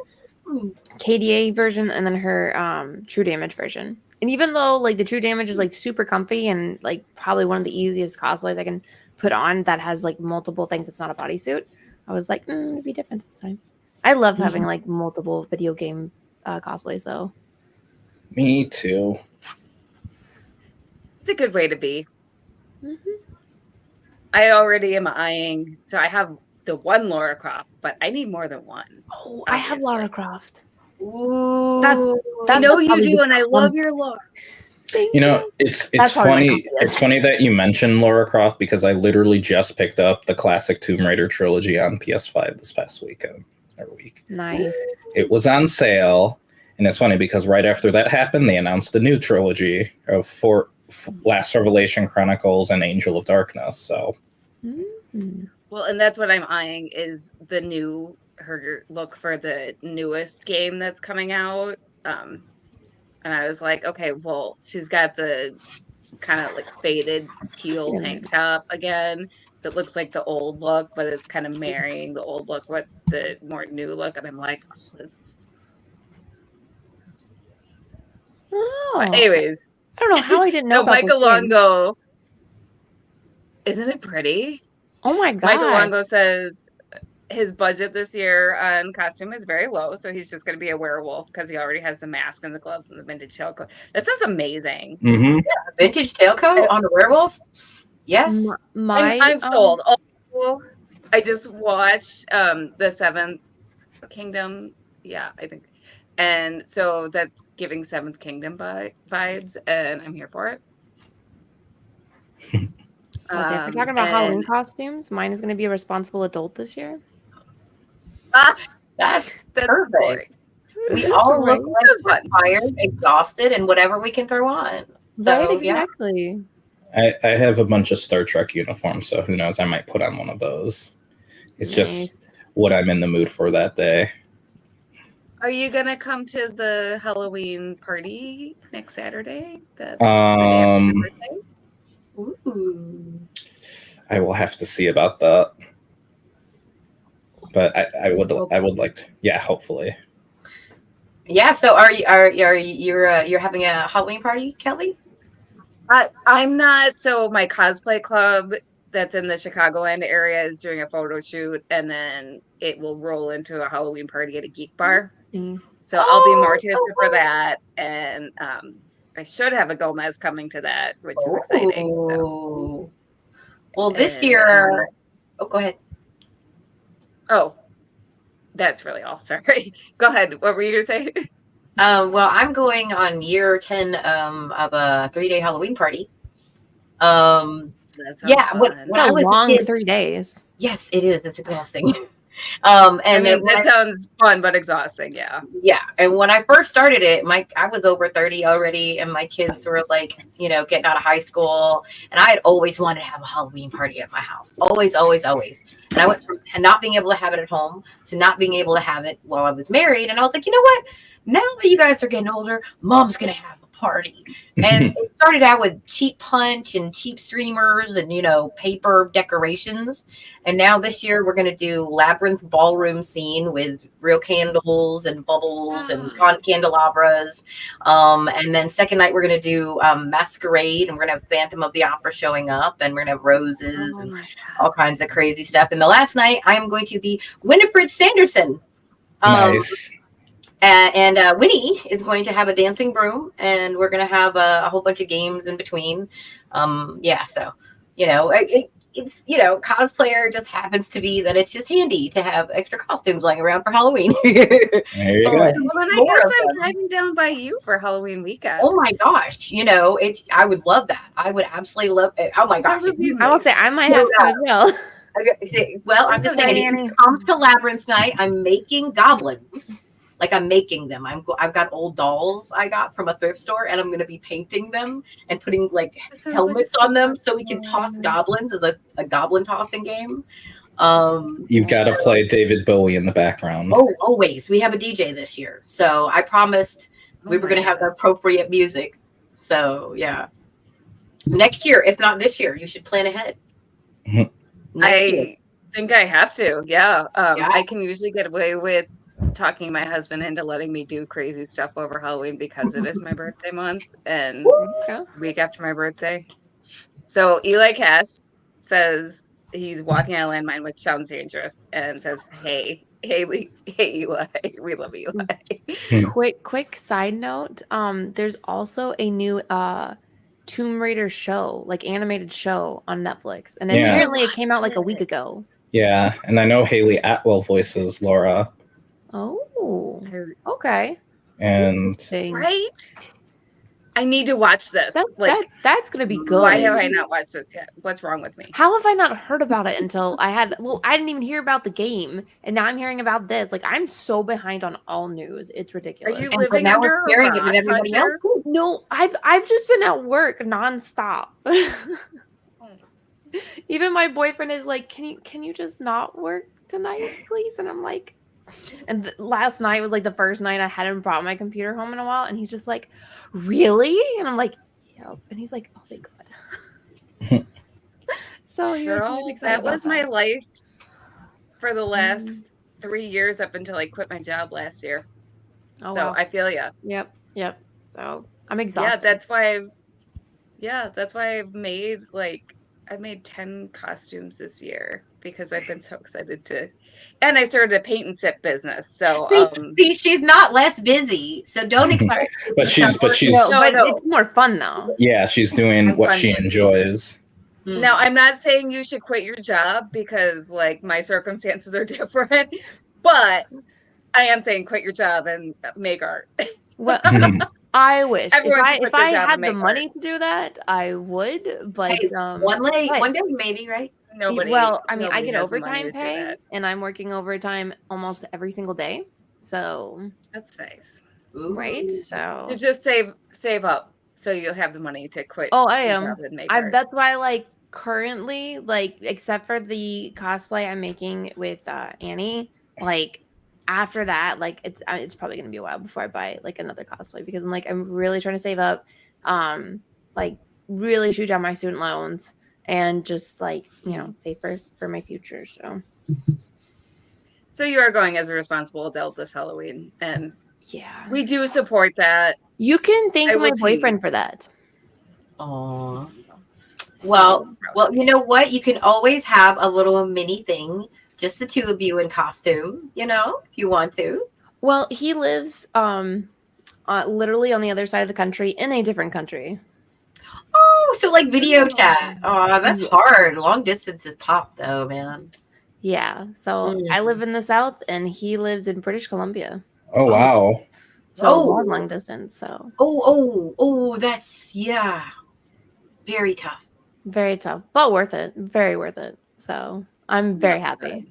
KDA version and then her True Damage version. And even though like the True Damage is like super comfy and like probably one of the easiest cosplays I can put on that has like multiple things, it's not a bodysuit, I was like, it'd be different this time. I love having like multiple video game cosplays though. Me too. It's a good way to be. I already am eyeing, so I have the one Lara Croft, but I need more than one. Oh, I have Lara Croft. Ooh, I know you do, and I love your Lara. It's funny. It's funny that you mentioned Lara Croft because I literally just picked up the classic Tomb Raider trilogy on PS5 this past weekend. Nice. It was on sale, and it's funny because right after that happened, they announced the new trilogy of Last Revelation Chronicles and Angel of Darkness. So, well, and that's what I'm eyeing is her look for the newest game that's coming out. And I was like, okay, well, she's got the kind of like faded teal tank top again that looks like the old look, but is kind of marrying the old look with the more new look. And I'm like, oh, that's. But anyways, I don't know how I didn't know so about Michael this game. Longo, isn't it pretty? Oh my god! Michael Longo says his budget this year on costume is very low, so he's just going to be a werewolf because he already has the mask and the gloves and the vintage tailcoat. This is amazing. Mm-hmm. Yeah, vintage tailcoat on a werewolf. Yes, I'm sold. Also, I just watched the Seventh Kingdom. Yeah, I think, and so that's giving Seventh Kingdom vibes, and I'm here for it. If we're talking about Halloween costumes, mine is going to be a responsible adult this year. That's perfect. We all look like tired, exhausted, and whatever we can throw on. So, right, exactly. I have a bunch of Star Trek uniforms, so who knows? I might put on one of those. It's just what I'm in the mood for that day. Are you gonna come to the Halloween party next Saturday? That's the day after your birthday. Ooh. I will have to see about that. But I would like to, yeah, hopefully. Yeah. So you're having a Halloween party, Kelly? I'm not. So my cosplay club that's in the Chicagoland area is doing a photo shoot, and then it will roll into a Halloween party at a geek bar. So I'll be Morticia for that, and I should have a Gomez coming to that, which is exciting. So. Well, this year, go ahead. Oh, that's really all. Sorry. Go ahead. What were you gonna say? Well, I'm going on year 10 of a 3-day Halloween party. Yeah, when I was long a kid, 3 days. Yes, it is. It's exhausting. And I mean, that sounds fun but exhausting. Yeah. Yeah, and when I first started it, I was over 30 already, and my kids were like, getting out of high school, and I had always wanted to have a Halloween party at my house. Always, always, always. And I went from not being able to have it at home to not being able to have it while I was married, and I was like, you know what? Now that you guys are getting older, Mom's gonna have a party. And it started out with cheap punch and cheap streamers and paper decorations. And now this year we're gonna do labyrinth ballroom scene with real candles and bubbles and candelabras. And then second night we're gonna do masquerade, and we're gonna have Phantom of the Opera showing up, and we're gonna have roses and all kinds of crazy stuff. And the last night I am going to be Winifred Sanderson. Nice. And Winnie is going to have a dancing broom, and we're going to have a whole bunch of games in between. So it's cosplayer just happens to be that it's just handy to have extra costumes lying around for Halloween. There you go. Well, then I guess I'm driving down by you for Halloween weekend. Oh my gosh! I would love that. I would absolutely love it. Oh my gosh! I will say I might have to as well. Well, I'm just saying, if you come to Labyrinth night, I'm making goblins. Like, I'm making them. I've got old dolls I got from a thrift store, and I'm going to be painting them and putting helmets on them so we can toss goblins as a goblin tossing game. You've got to play David Bowie in the background. Oh, always. We have a DJ this year, so I promised we were going to have the appropriate music. So yeah, next year, if not this year, you should plan ahead. I think I have to. Yeah. I can usually get away with talking my husband into letting me do crazy stuff over Halloween because it is my birthday month and week after my birthday. So Eli Cash says he's walking on a landmine, which sounds dangerous, and says, hey Eli, we love Eli. Quick side note, there's also a new Tomb Raider show, like animated show on Netflix, and apparently it came out like a week ago. Yeah, and I know Haley Atwell voices Laura. Oh, okay. And right, I need to watch this. That's gonna be good. Why have I not watched this yet? What's wrong with me? How have I not heard about it until I had? Well, I didn't even hear about the game, and now I'm hearing about this. Like, I'm so behind on all news. It's ridiculous. Are you living under a rock, with everybody else? No, I've just been at work nonstop. Even my boyfriend is like, "Can you just not work tonight, please?" And I'm like. And last night was like the first night I hadn't brought my computer home in a while, and he's just like, "Really?" And I'm like, Yep. And he's like, oh, thank God. So he was Girl, excited that about was my life for the last Mm. 3 years up until I quit my job last year. Oh, So wow. I feel ya. Yep. So I'm Yeah, exhausted. that's why I've made 10 costumes this year because I've been so excited to, and I started a paint and sip business. So See, she's not less busy, so don't expect. but she's No. It's more fun though. yeah, she's doing I'm what fun she busy. enjoys. Now, I'm not saying you should quit your job because my circumstances are different, but I am saying quit your job and make art. Well, I wish Everyone should quit if their I job had and the make money art. to do that, I would. But Hey, one day maybe, right? Nobody. Well, I mean, I nobody get has the money overtime to do pay, that. and I'm working overtime almost every single day. So That's nice. right. So So just save up so you'll have the money to quit. oh, I your am. job and make art. That's why currently except for the cosplay I'm making with Annie, after that it's probably gonna be a while before I buy another cosplay because I'm really trying to save up, really shoot down my student loans and just save for my future. So you are going as a responsible adult this Halloween, and yeah, we do support that. You can thank I my would boyfriend tease. for that. Aw. Well, you know what? You can always have a little mini thing, just the two of you in costume, if you want to. Well, he lives literally on the other side of the country in a different country. Oh, so video chat. Oh, that's hard. Long distance is top though, man. Yeah. So I live in the South and he lives in British Columbia. Oh, wow. So long distance. So that's very tough. Very tough, but worth it. Very worth it. So I'm very happy.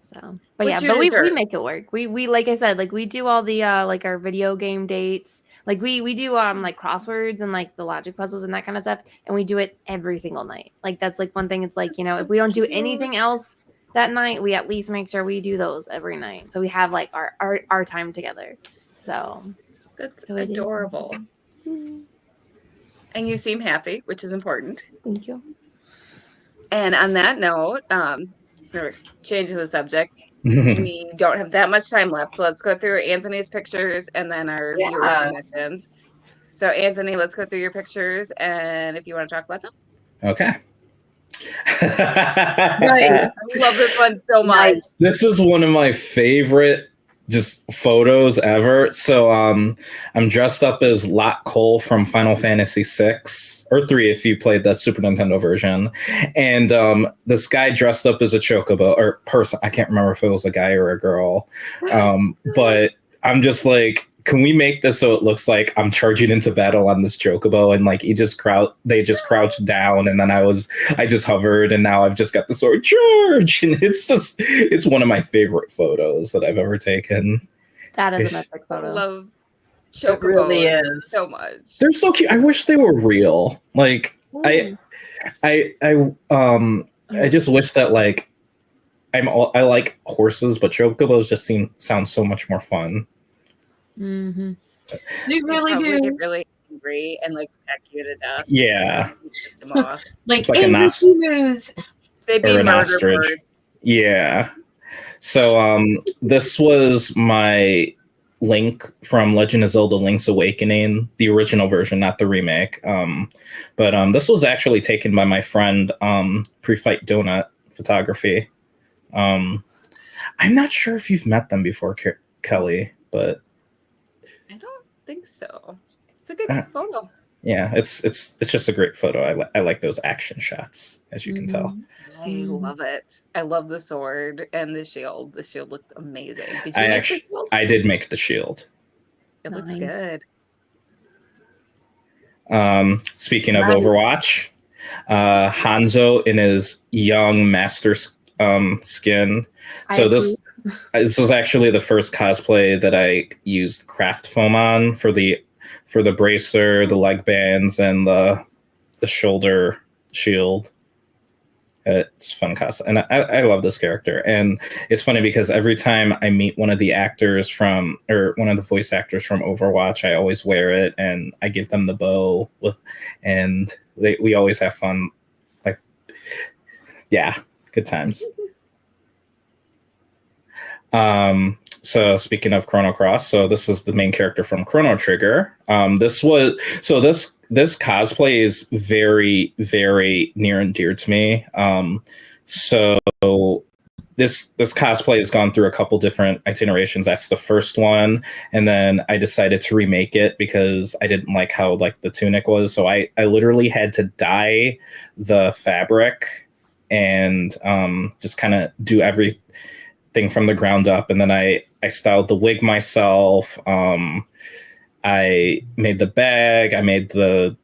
So, but we make it work. We like I said, we do all the our video game dates. We do crosswords and the logic puzzles and that kind of stuff, and we do it every single night. That's one thing. It's if we don't do anything else that night, we at least make sure we do those every night. So we have our time together. So that's adorable. And you seem happy, which is important. Thank you. And on that note, we're changing the subject. We don't have that much time left, so let's go through Anthony's pictures and then our viewers' submissions. So, Anthony, let's go through your pictures, and if you want to talk about them. Okay. I love this one so much. This is one of my favorite just photos ever. So I'm dressed up as Lot Cole from Final Fantasy 6 or 3 if you played that Super Nintendo version. And this guy dressed up as a chocobo or person. I can't remember if it was a guy or a girl. But I'm just can we make this so it looks like I'm charging into battle on this chocobo and they just crouched down and then I just hovered and now I've just got the sword charge and it's one of my favorite photos that I've ever taken. That is an epic photo. I love chocobos really is. So much. They're so cute. I wish they were real. I just wish that I like horses, but chocobos just sound so much more fun. Mm-hmm. They really do. Get really angry and peck you to death. Yeah. It's like an ostrich. They'd be an ostrich. Birds. Yeah. So this was my Link from Legend of Zelda: Link's Awakening, the original version, not the remake. But this was actually taken by my friend Pre-Fight Donut Photography. I'm not sure if you've met them before, Kelly, but I don't think so. It's a good photo. Yeah, it's just a great photo. I like those action shots, as you can tell. I love it. I love the sword and the shield. The shield looks amazing. Did you make the shield? I did make the shield. It looks good. Speaking of Overwatch, Hanzo in his young master skin. So this was actually the first cosplay that I used craft foam on for the bracer, the leg bands, and the shoulder shield. It's fun costume, and I love this character. And it's funny because every time I meet one of the actors from, or one of the voice actors from Overwatch, I always wear it and I give them the bow and we always have fun. Like, yeah, good times. So speaking of Chrono Cross, so this is the main character from Chrono Trigger. This cosplay is very, very near and dear to me. So this cosplay has gone through a couple different itinerations. That's the first one, and then I decided to remake it because I didn't like how like the tunic was. So I literally had to dye the fabric and just kind of do everything from the ground up, and then I styled the wig myself. I made the bag, I made the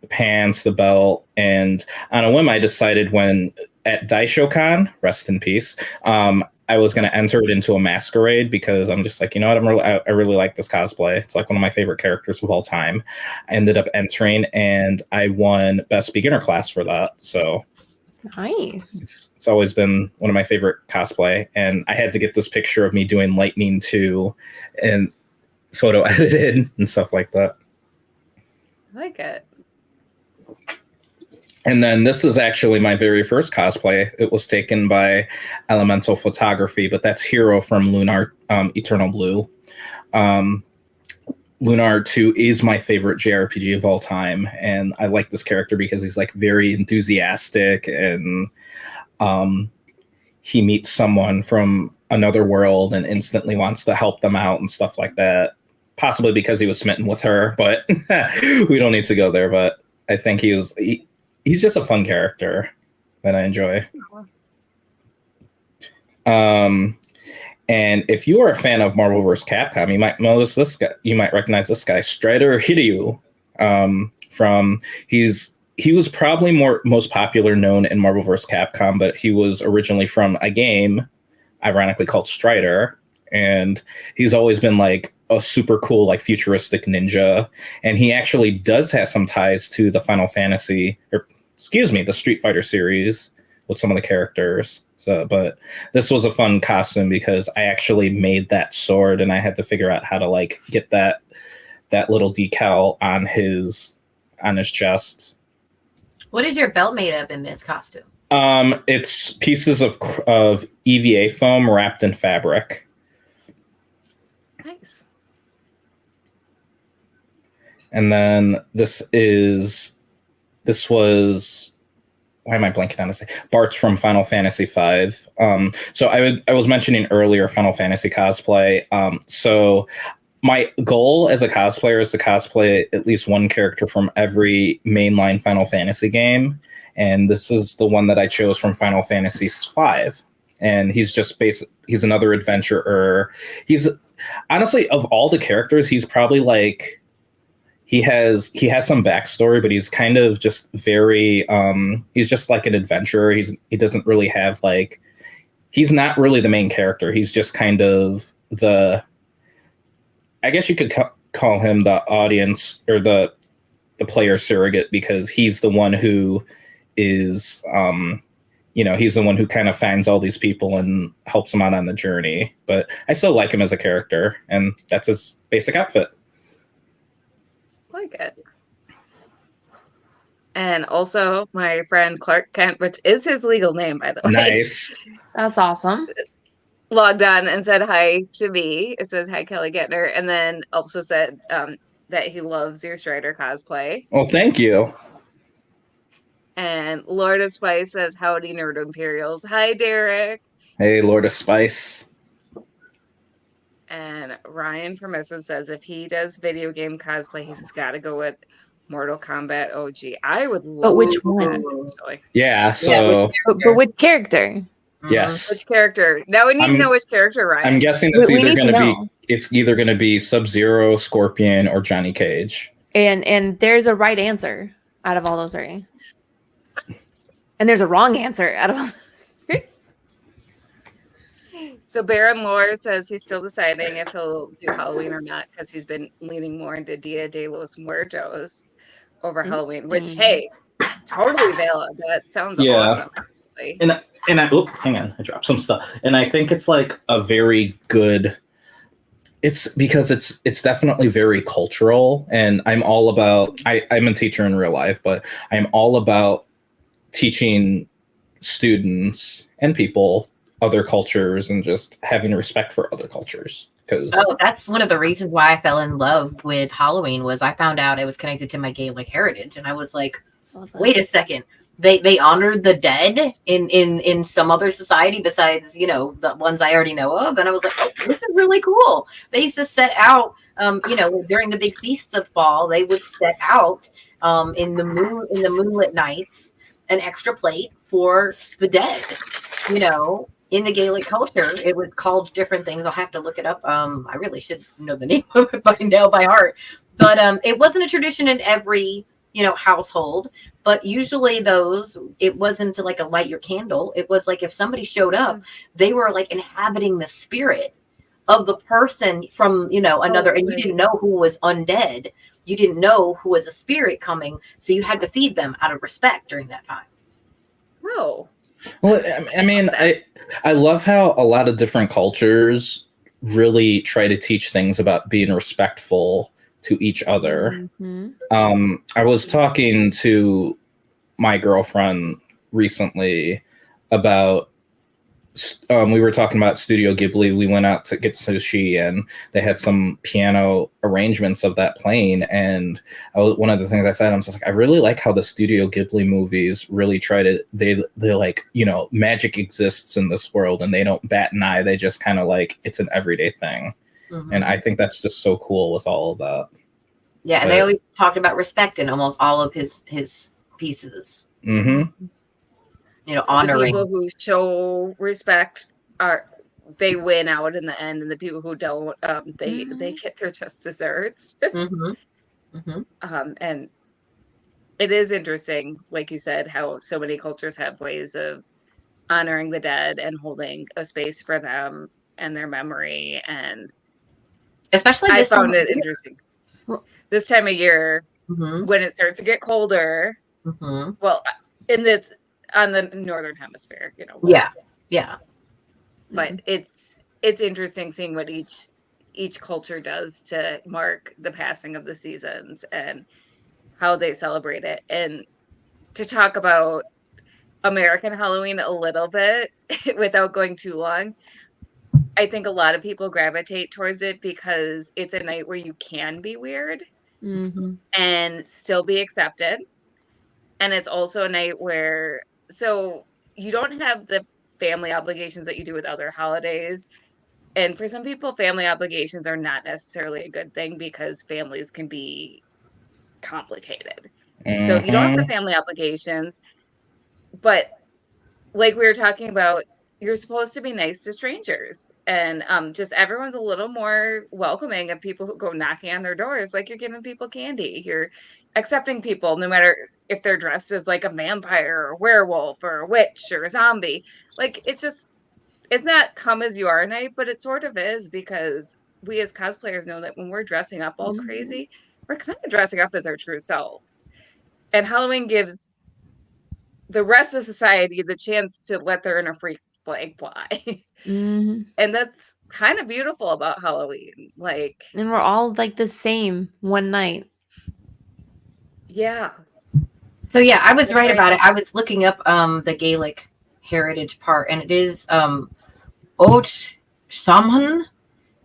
pants, the belt, and on a whim I decided when at DaishoCon, rest in peace, I was going to enter it into a masquerade because I'm just like, you know what, I really like this cosplay. It's like one of my favorite characters of all time. I ended up entering and I won Best Beginner Class for that. So nice. It's always been one of my favorite cosplay, and I had to get this picture of me doing Lightning 2 and photo edited and stuff like that. I like it. And then this is actually my very first cosplay. It was taken by Elemental Photography, but that's Hero from Lunar Eternal Blue. Lunar 2 is my favorite JRPG of all time, and I like this character because he's like very enthusiastic, and he meets someone from another world and instantly wants to help them out and stuff like that. Possibly because he was smitten with her, but we don't need to go there. But I think he's just a fun character that I enjoy. And if you are a fan of Marvel vs. Capcom, you might notice this guy. You might recognize this guy, Strider Hiryu. He was probably most popular known in Marvel vs. Capcom, but he was originally from a game, ironically called Strider, and he's always been like a super cool, like futuristic ninja. And he actually does have some ties to the the Street Fighter series with some of the characters. So, but this was a fun costume because I actually made that sword and I had to figure out how to like get that little decal on his chest. What is your belt made of in this costume? It's pieces of EVA foam wrapped in fabric. Nice. And then this was, why am I blanking on this? Bart's from Final Fantasy V. So I was mentioning earlier Final Fantasy cosplay. So my goal as a cosplayer is to cosplay at least one character from every mainline Final Fantasy game. And this is the one that I chose from Final Fantasy V. And he's just he's another adventurer. He's honestly, of all the characters, he's probably like, he has some backstory, but he's kind of just very, he's just like an adventurer. He doesn't really have like, he's not really the main character. He's just kind of I guess you could call him the audience or the player surrogate, because he's the one who is, he's the one who kind of finds all these people and helps them out on the journey. But I still like him as a character, and that's his basic outfit. Like it. And also my friend Clark Kent, which is his legal name, by the way. Nice. That's awesome. Logged on and said hi to me. It says hi, Kelly Guentner, and then also said that he loves your Strider cosplay. Well, thank you. And Lord of Spice says howdy, Nerd Imperials. Hi, Derek. Hey, Lord of Spice. And Ryan from Essen says if he does video game cosplay, he's got to go with Mortal Kombat OG. I would love. But which one? Actually. Yeah. So. But which character? Yes. Which character? Now we need to know which character, Ryan. I'm guessing it's either going to be. It's either going to be Sub-Zero, Scorpion, or Johnny Cage. And there's a right answer out of all those three. And there's a wrong answer out of all. So Baron Lore says he's still deciding if he'll do Halloween or not, because he's been leaning more into Dia de los Muertos over Halloween, which, hey, totally valid. That sounds awesome. hang on, I dropped some stuff. And I think it's like a very good. It's because it's definitely very cultural, and I'm all about. I'm a teacher in real life, but I'm all about teaching students and people other cultures and just having respect for other cultures. That's one of the reasons why I fell in love with Halloween was I found out it was connected to my Gaelic heritage, and I was like, wait a second. They honored the dead in some other society besides, the ones I already know of. And I was like, oh, this is really cool. They used to set out, during the big feasts of fall, they would set out in the moonlit nights an extra plate for the dead. In the Gaelic culture, it was called different things. I'll have to look it up. I really should know the name of it by heart. But it wasn't a tradition in every household, but usually it wasn't like a light your candle. It was like if somebody showed up, they were like inhabiting the spirit of the person from another, and you didn't know who was undead. You didn't know who was a spirit coming, so you had to feed them out of respect during that time. Oh. Well, I mean, I love how a lot of different cultures really try to teach things about being respectful to each other. Mm-hmm. I was talking to my girlfriend recently about, we were talking about Studio Ghibli. We went out to get sushi, and they had some piano arrangements of that playing. And one of the things I said, I'm just like, I really like how the Studio Ghibli movies really try to, they like, magic exists in this world, and they don't bat an eye. They just kind of like, it's an everyday thing. Mm-hmm. And I think that's just so cool with all of that. Yeah, and they always talked about respect in almost all of his pieces. Mm-hmm. Honoring. The people who show respect they win out in the end, and the people who don't, they get their just desserts. Mm-hmm. Mm-hmm. And it is interesting, like you said, how so many cultures have ways of honoring the dead and holding a space for them and their memory. And especially I found it interesting. This time of year, mm-hmm. when it starts to get colder, mm-hmm. well, on the northern hemisphere, yeah. But it's interesting seeing what each culture does to mark the passing of the seasons and how they celebrate it. And to talk about American Halloween a little bit without going too long, I think a lot of people gravitate towards it because it's a night where you can be weird mm-hmm. and still be accepted. And it's also a night where, so you don't have the family obligations that you do with other holidays. And for some people, family obligations are not necessarily a good thing because families can be complicated. Mm-hmm. So you don't have the family obligations, but like we were talking about, you're supposed to be nice to strangers, and just everyone's a little more welcoming of people who go knocking on their doors. Like you're giving people candy, you're accepting people no matter if they're dressed as like a vampire or a werewolf or a witch or a zombie. Like it's not come as you are night, but it sort of is, because we as cosplayers know that when we're dressing up all crazy, we're kind of dressing up as our true selves. And Halloween gives the rest of society the chance to let their inner freak flag fly. Mm-hmm. And that's kind of beautiful about Halloween. Like, and we're all like the same one night. Yeah. So yeah, I was right about it. I was looking up the Gaelic heritage part, and it is Ocht Samhain.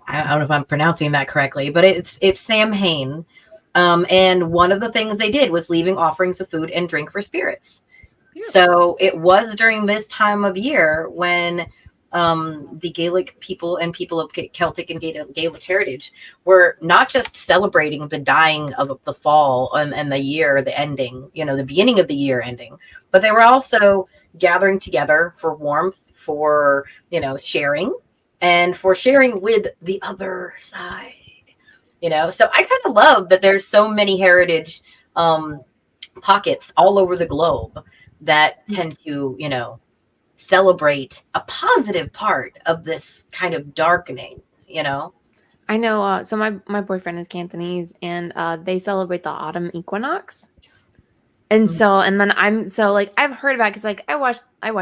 I don't know if I'm pronouncing that correctly, but it's Samhain. And one of the things they did was leaving offerings of food and drink for spirits. So it was during this time of year when the Gaelic people and people of Celtic and Gaelic heritage were not just celebrating the dying of the fall and the year, the ending, the beginning of the year ending, but they were also gathering together for warmth, for, sharing, and for sharing with the other side, So I kind of love that there's so many heritage pockets all over the globe that tend to, celebrate a positive part of this kind of darkening, I know. So my boyfriend is Cantonese, and they celebrate the autumn equinox. And so, and then I've heard about, because like I watch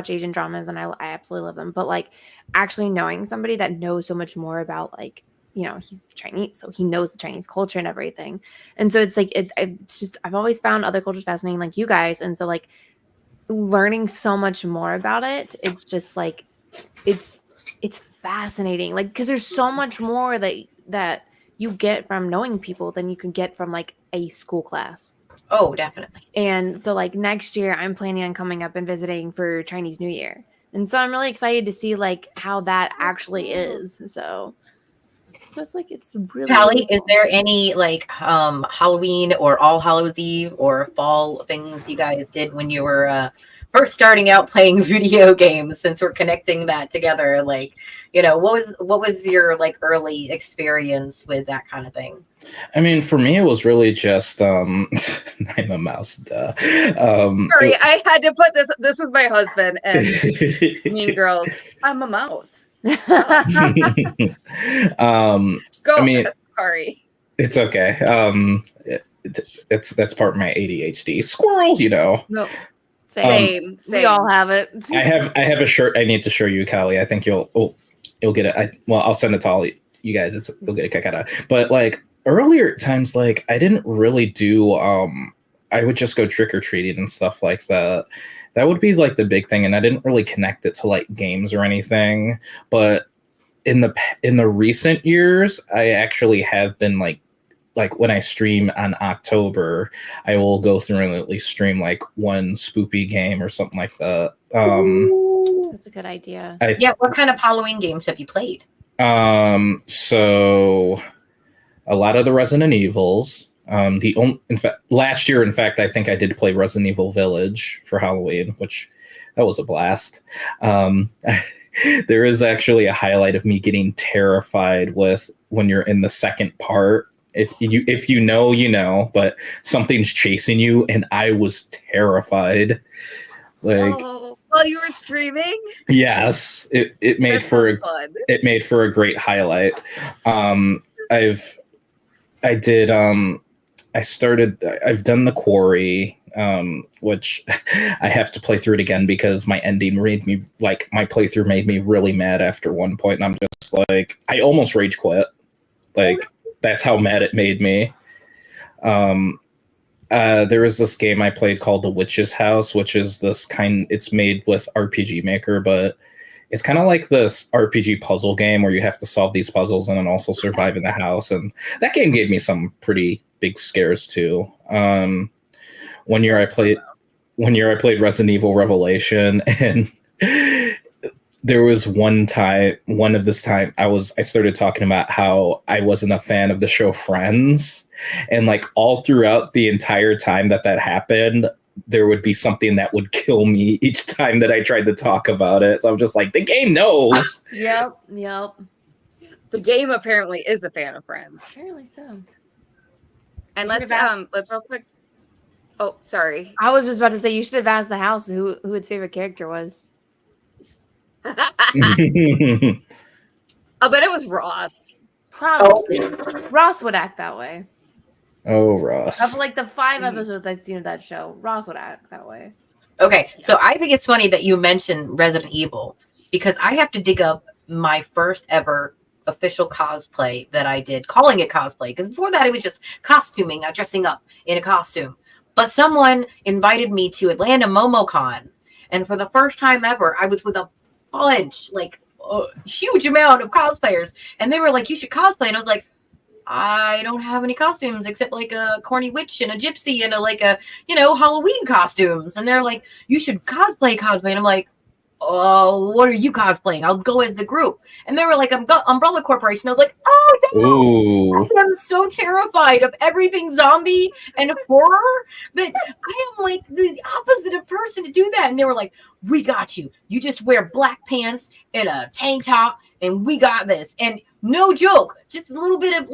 Asian dramas and I absolutely love them, but like actually knowing somebody that knows so much more about, like, you know, he's Chinese, so he knows the Chinese culture and everything. And so it's like, it's just, I've always found other cultures fascinating, like you guys. And so like learning so much more about it, it's just like, it's fascinating. Like, cause there's so much more that you get from knowing people than you can get from like a school class. Oh, definitely. And so like next year I'm planning on coming up and visiting for Chinese New Year. And so I'm really excited to see like how that actually is. So it's like, it's really Pally, cool. is there any like Halloween or All Hallows Eve or fall things you guys did when you were first starting out playing video games, since we're connecting that together? Like, you know, what was your like early experience with that kind of thing? I mean, for me, it was really just I'm a mouse. Duh. Sorry, I had to put this. This is my husband and Mean Girls. I'm a mouse. Go. I mean, sorry. It's okay. That's part of my ADHD. Squirrel, you know. No. Same. We all have it. I have a shirt I need to show you, Callie. I think you'll get it. I'll send it to all you guys. You'll get a kick out of it. But like earlier times, like I didn't really do. I would just go trick or treating and stuff like that. That would be like the big thing, and I didn't really connect it to like games or anything. But in the recent years, I actually have been like when I stream on October, I will go through and at least stream like one spoopy game or something like that. That's a good idea. What kind of Halloween games have you played? So a lot of the Resident Evils. Last year, in fact, I think I did play Resident Evil Village for Halloween, which that was a blast. There is actually a highlight of me getting terrified when you're in the second part. If you know, you know, but something's chasing you, and I was terrified. Like, while you were streaming? Yes, it made for a great highlight. I've done the Quarry, which I have to play through it again because my ending my playthrough made me really mad after one point, and I'm just like, I almost rage quit. Like, that's how mad it made me. There was this game I played called The Witch's House, which is it's made with RPG Maker, but it's kind of like this RPG puzzle game where you have to solve these puzzles and then also survive in the house. And that game gave me some pretty big scares too. One year I played Resident Evil Revelation, and there was one of this time I started talking about how I wasn't a fan of the show Friends, and like all throughout the entire time that happened, there would be something that would kill me each time that I tried to talk about it. So I'm just like, the game knows. Yep. The game apparently is a fan of Friends. Apparently so. And let's real quick. Oh, sorry. I was just about to say, you should have asked the house who its favorite character was. I bet it was Ross. Probably. Ross would act that way. Oh, Ross. Of like the 5 episodes I've seen of that show, Ross would act that way. Okay, so I think it's funny that you mentioned Resident Evil, because I have to dig up my first ever official cosplay that I did, calling it cosplay, because before that it was just costuming, dressing up in a costume. But someone invited me to Atlanta MomoCon, and for the first time ever, I was with a bunch, like a huge amount of cosplayers, and they were like, you should cosplay, and I was like, I don't have any costumes except like a corny witch and a gypsy and a Halloween costumes. And they're like, you should cosplay. And I'm like, oh, what are you cosplaying? I'll go as the group. And they were like, Umbrella Corporation. I was like, oh no, ooh. I am so terrified of everything zombie and horror that I am like the opposite of person to do that. And they were like, we got you. You just wear black pants and a tank top, and we got this. And no joke, just a little bit of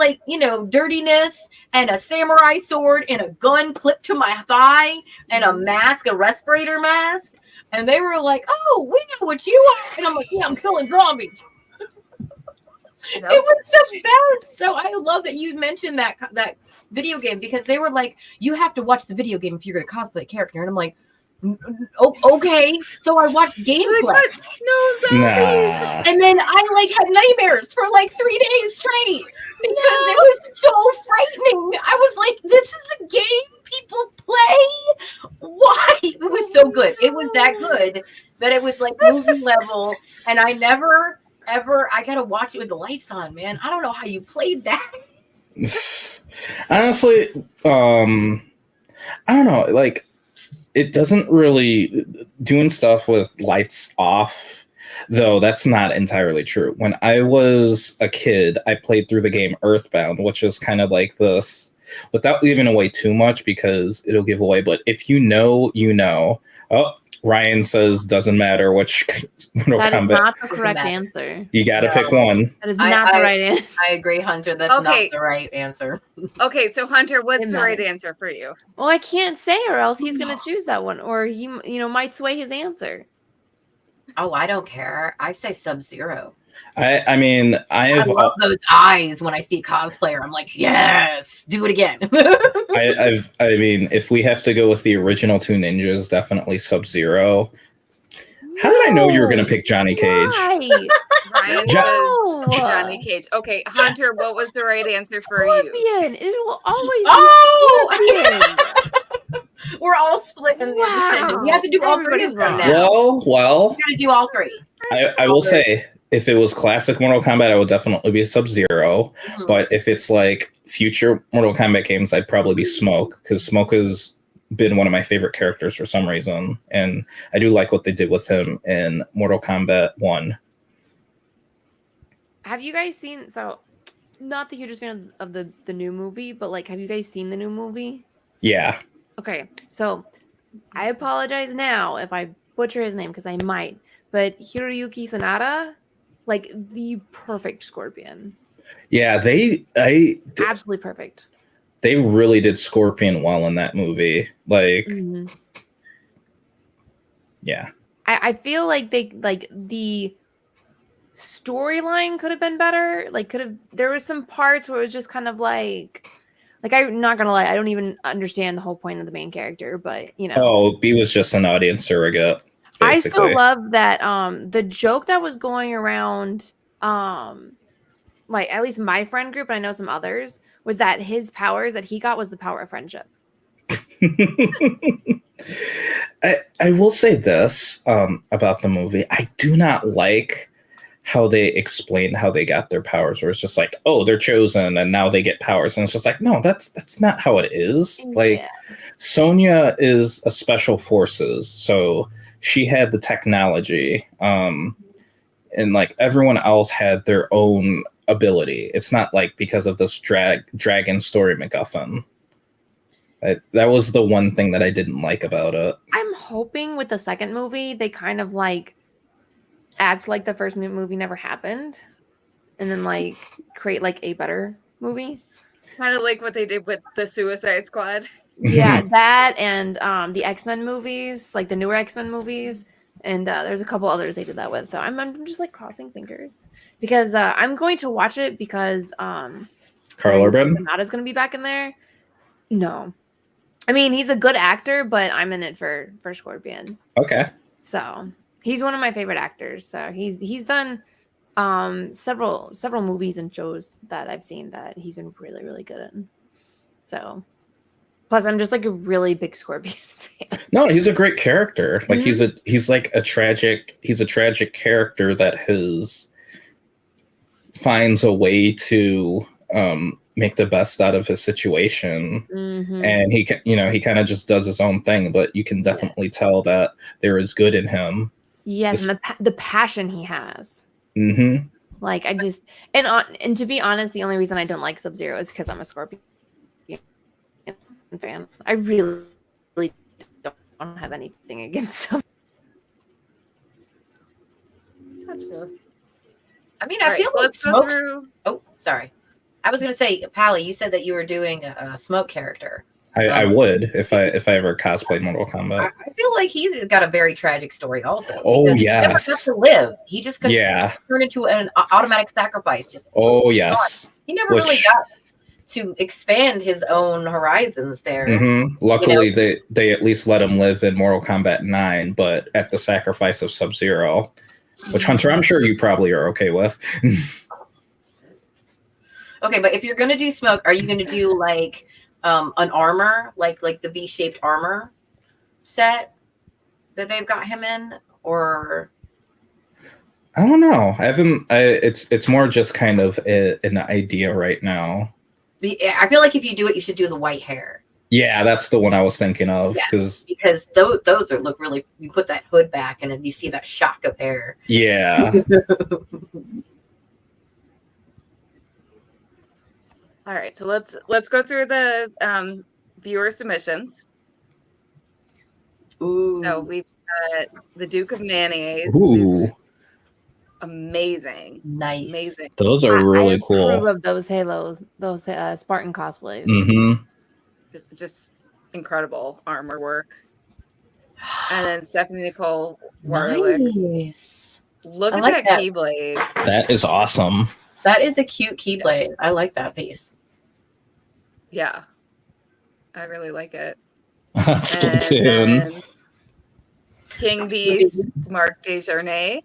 dirtiness and a samurai sword and a gun clipped to my thigh and a mask, a respirator mask. And they were like, oh, we know what you are. And I'm like, yeah, I'm killing zombies. It was the best. So I love that you mentioned that video game, because they were like, you have to watch the video game if you're going to cosplay a character. And I'm like, okay. So I watched gameplay. Nah. And then I had nightmares for 3 days straight because it was so frightening. I was like, this is a game people play. Why? It was so good. It was that good that it was movie level. And I never, ever, I got to watch it with the lights on, man. I don't know how you played that. Honestly, I don't know. It doesn't really doing stuff with lights off, though. That's not entirely true. When I was a kid, I played through the game Earthbound, which is kind of like this, without giving away too much because it'll give away. But if you know, you know. Oh, Ryan says doesn't matter which Mortal That is Kombat. not the correct answer. You got to pick one. That is not the right answer. I agree, Hunter. That's not the right answer. Okay, so Hunter, what's the right answer for you? Well, I can't say, or else he's going to choose that one, or he, might sway his answer. Oh, I don't care. I say Sub-Zero. I mean, I love those eyes when I see cosplayer. I'm like, yes, do it again. I mean, if we have to go with the original two ninjas, definitely Sub-Zero. How did I know you were going to pick Johnny Cage? Why? Ryan says Johnny Cage. Okay, Hunter, what was the right answer for you? Scorpion. It will always be Scorpion. We're all split in the decision. We have to do all three of them now. Well. We got to do all three. I will say, if it was classic Mortal Kombat, I would definitely be Sub-Zero. Mm-hmm. But if it's future Mortal Kombat games, I'd probably be Smoke, because Smoke has been one of my favorite characters for some reason. And I do like what they did with him in Mortal Kombat 1. Have you guys seen, not the hugest fan of the new movie, but have you guys seen the new movie? Yeah. Okay, so I apologize now if I butcher his name, because I might, but Hiroyuki Sanada, the perfect Scorpion. Yeah, absolutely perfect. They really did Scorpion well in that movie. Mm-hmm. Yeah. I feel like the storyline could have been better. There was some parts where it was just kind of I'm not gonna lie, I don't even understand the whole point of the main character, but Oh, B was just an audience surrogate. Basically. I still love that the joke that was going around at least my friend group, and I know some others, was that his powers that he got was the power of friendship. I will say this about the movie. I do not like how they explain how they got their powers, where it's just they're chosen and now they get powers. And it's just no, that's not how it is. Sonya is a special forces, so she had the technology, and everyone else had their own ability. It's not because of this dragon story MacGuffin. That was the one thing that I didn't like about it. I'm hoping with the second movie they kind of act like the first movie never happened, and then create a better movie. Kind of like what they did with the Suicide Squad. Yeah, that and the X-Men movies, the newer X-Men movies, and there's a couple others they did that with. So I'm just crossing fingers, because I'm going to watch it because Carl Urban Sonata's going to be back in there. No, I mean he's a good actor, but I'm in it for Scorpion. Okay. So he's one of my favorite actors. So he's done several movies and shows that I've seen that he's been really, really good in. So plus I'm just a really big Scorpion fan. No, he's a great character. He's a tragic character that finds a way to make the best out of his situation. Mm-hmm. And he kind of just does his own thing, but you can definitely tell that there is good in him. Yes, and the passion he has. Mm-hmm. And to be honest, the only reason I don't like Sub-Zero is because I'm a Scorpion fan. I really don't have anything against Sub. That's fair. I mean, I feel let's go through. Oh, sorry. I was going to say, Pally, you said that you were doing a Smoke character. I would if I ever cosplayed Mortal Kombat. I feel like he's got a very tragic story also. Oh, He never got yes. to live. He just could Yeah. turn into an automatic sacrifice. Just Oh, yes. he never really got to expand his own horizons there. Luckily, they at least let him live in Mortal Kombat 9, but at the sacrifice of Sub-Zero, which, Hunter, I'm sure you probably are okay with. Okay, but if you're gonna do smoke, are you gonna do like an armor, like the V-shaped armor set that they've got him in, or? I don't know. It's more just kind of an idea right now. I feel like if you do it, you should do the white hair. Yeah, that's the one I was thinking of. Because those look really. You put that hood back, and then you see that shock of hair. Yeah. All right, so let's go through the viewer submissions. Ooh. So we've got the Duke of Mayonnaise. Ooh. Amazing. Nice. Amazing. Those are really cool. I approve of those Halos, those Spartan cosplays. Just incredible armor work. And then Stephanie Nicole Warlick. Nice. Look at that keyblade. That is awesome. That is a cute keyblade. I like that piece. Yeah. I really like it. Splatoon. King Beast, Mark Desjardins.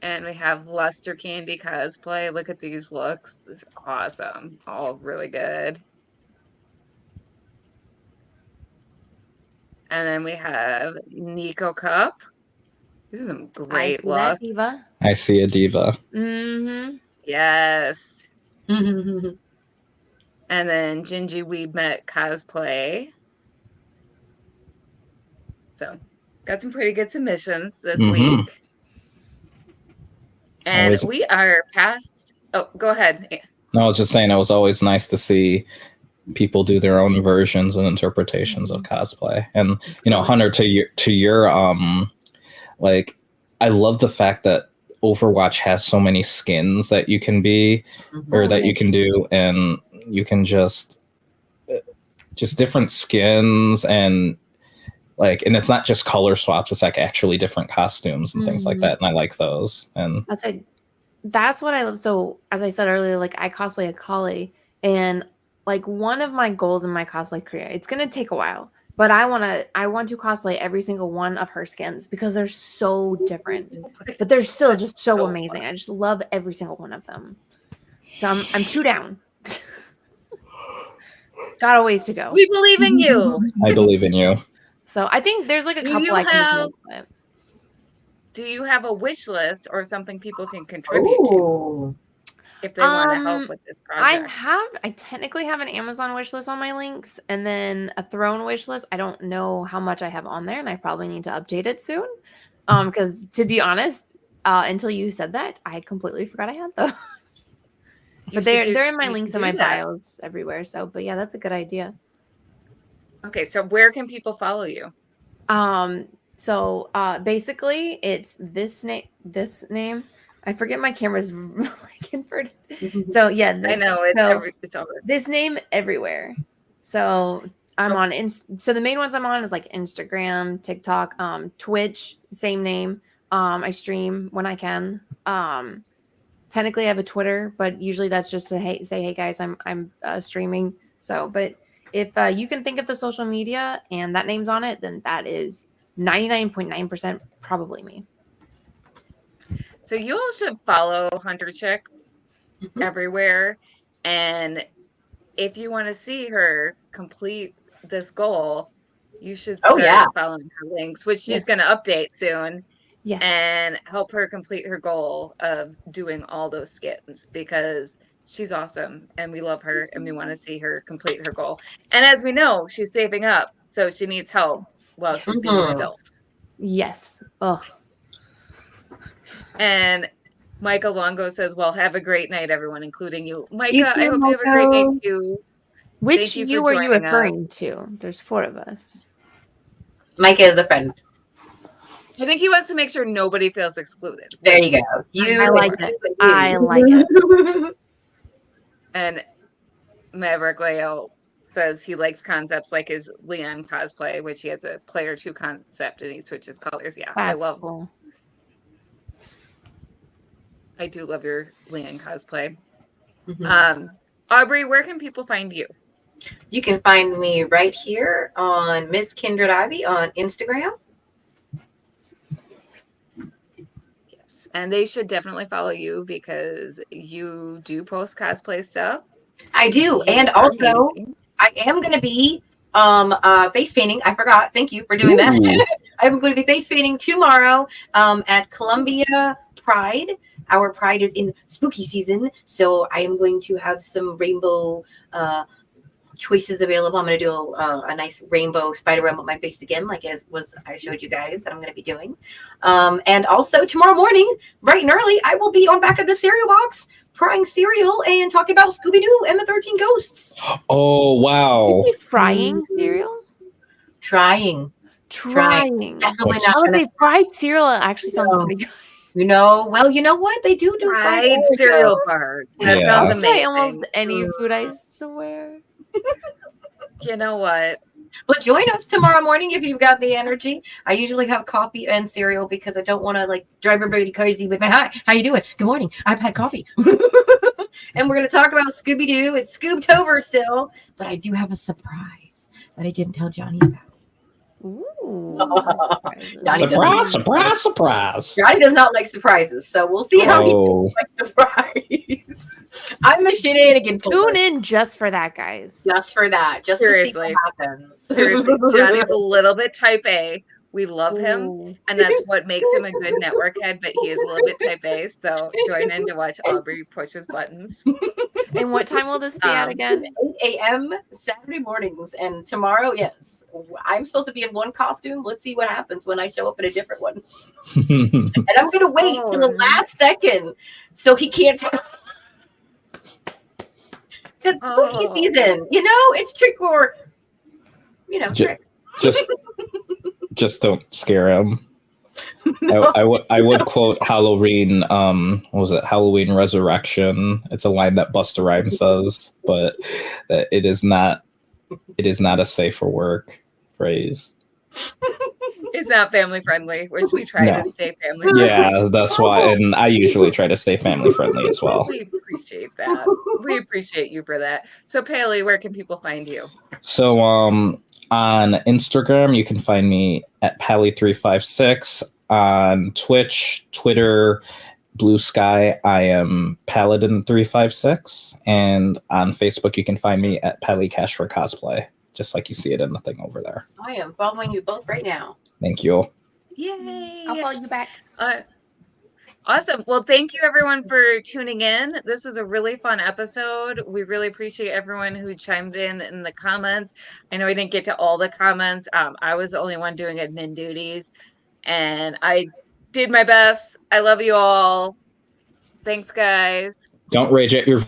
And we have Luster Candy Cosplay. Look at these looks. It's awesome. All really good. And then we have Nico Cup. This is some great looks. Diva. I see a diva. Yes. And then Gingy Weebmet Cosplay. So, got some pretty good submissions this week. And we are past. Oh, go ahead. No, I was just saying it was always nice to see people do their own versions and interpretations of cosplay. And Hunter, to your like, I love the fact that Overwatch has so many skins that you can be or that you can do, and you can just different skins and and it's not just color swaps, it's like actually different costumes and things like that, and I like those. And that's what I love. So as I said earlier, like I cosplay a Kali, and like one of my goals in my cosplay career, it's gonna take a while, but I want to cosplay every single one of her skins because they're so different, but they're still just so amazing. I just love every single one of them. So I'm 2 down. Got a ways to go. We believe in you. I believe in you. So I think there's like a couple I can just make. Do you have a wish list or something people can contribute to if they want to help with this project? I technically have an Amazon wish list on my links, and then a Throne wish list. I don't know how much I have on there, and I probably need to update it soon. Because to be honest, until you said that, I completely forgot I had those. But they're in my links and my bios everywhere. So, but yeah, that's a good idea. Okay, so where can people follow you? So basically it's this name. I forget my camera's like inverted. So yeah, I know it's over. This name everywhere. So I'm on so the main ones I'm on is like Instagram, TikTok, Twitch, same name. I stream when I can. Technically I have a Twitter, but usually that's just to say, hey guys, I'm streaming. So, but if you can think of the social media and that name's on it, then that is 99.9% probably me. So you all should follow Hunter Chick everywhere. And if you want to see her complete this goal, you should start following her links, which she's going to update soon. Yes. And help her complete her goal of doing all those skins, because she's awesome and we love her and we want to see her complete her goal. And as we know, she's saving up, so she needs help while she's being an adult. Yes. Oh. And Micah Longo says, well, have a great night, everyone, including you. Micah, I hope you have a great night too. Which you are you referring to? There's 4 of us. Micah is a friend. I think he wants to make sure nobody feels excluded. There you go. I like it. I like it. And Maverick Layout says he likes concepts like his Leon cosplay, which he has a player 2 concept and he switches colors. Yeah, That's cool. I do love your Leon cosplay. Aubrey, where can people find you? You can find me right here on Miss Kindred Ivy on Instagram. Yes, and they should definitely follow you because you do post cosplay stuff. I do, and also I am going to be face painting. I forgot. Thank you for doing that. I'm going to be face painting tomorrow at Columbia Pride. Our Pride is in spooky season, so I am going to have some rainbow choices available. I'm going to do a nice rainbow spider web on my face again, like I showed you guys that I'm going to be doing. And also tomorrow morning, bright and early, I will be on back of the cereal box frying cereal and talking about Scooby-Doo and the 13 Ghosts. Oh, wow. Frying cereal? Trying. Definitely not they fried cereal actually sounds pretty good. You know what? They do fried cereal bars. That sounds amazing. Try almost any food, I swear. You know what? But join us tomorrow morning if you've got the energy. I usually have coffee and cereal because I don't want to like drive everybody crazy with my hi. How you doing? Good morning. I've had coffee. And we're going to talk about Scooby-Doo. It's Scoobtober still, but I do have a surprise that I didn't tell Johnny about. Ooh. Surprise. Johnny does not like surprises, so we'll see how he likes surprise. I'm a shenanigan. Tune in just for that, guys. Just for that. Just seriously. to see what happens. Seriously, Johnny's a little bit type A. We love him, and that's what makes him a good network head, but he is a little bit type A, so join in to watch Aubrey push his buttons. And what time will this be at again? 8 a.m. Saturday mornings. And tomorrow, yes, I'm supposed to be in one costume. Let's see what happens when I show up in a different one. And I'm going to wait till the last second so he can't tell. Because spooky season, it's trick or, trick. Just don't scare him. I would quote Halloween. What was it? Halloween Resurrection. It's a line that Busta Rhymes says, but it is not a safe for work phrase. It's not family friendly, which we try to stay family friendly. Yeah, that's why, and I usually try to stay family friendly as well. We appreciate that. We appreciate you for that. So, Pally, where can people find you? So, on Instagram, you can find me at Pally356. On Twitch, Twitter, Blue Sky, I am Paladin356. And on Facebook, you can find me at Pally Cash for Cosplay, just like you see it in the thing over there. I am following you both right now. Thank you. Yay! I'll follow you back. Awesome. Well, thank you everyone for tuning in. This was a really fun episode. We really appreciate everyone who chimed in the comments. I know I didn't get to all the comments. I was the only one doing admin duties, and I did my best. I love you all. Thanks, guys. Don't rage at your...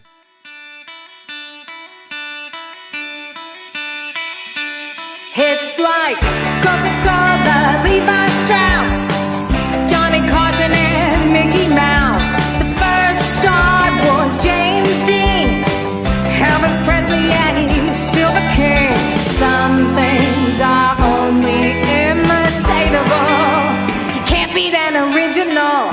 It's like Coca-Cola, Levi Strauss, Johnny Carson and Mickey Mouse. The first star was James Dean, Elvis Presley, and he's still the king. Some things are only imitatable. You can't beat an original.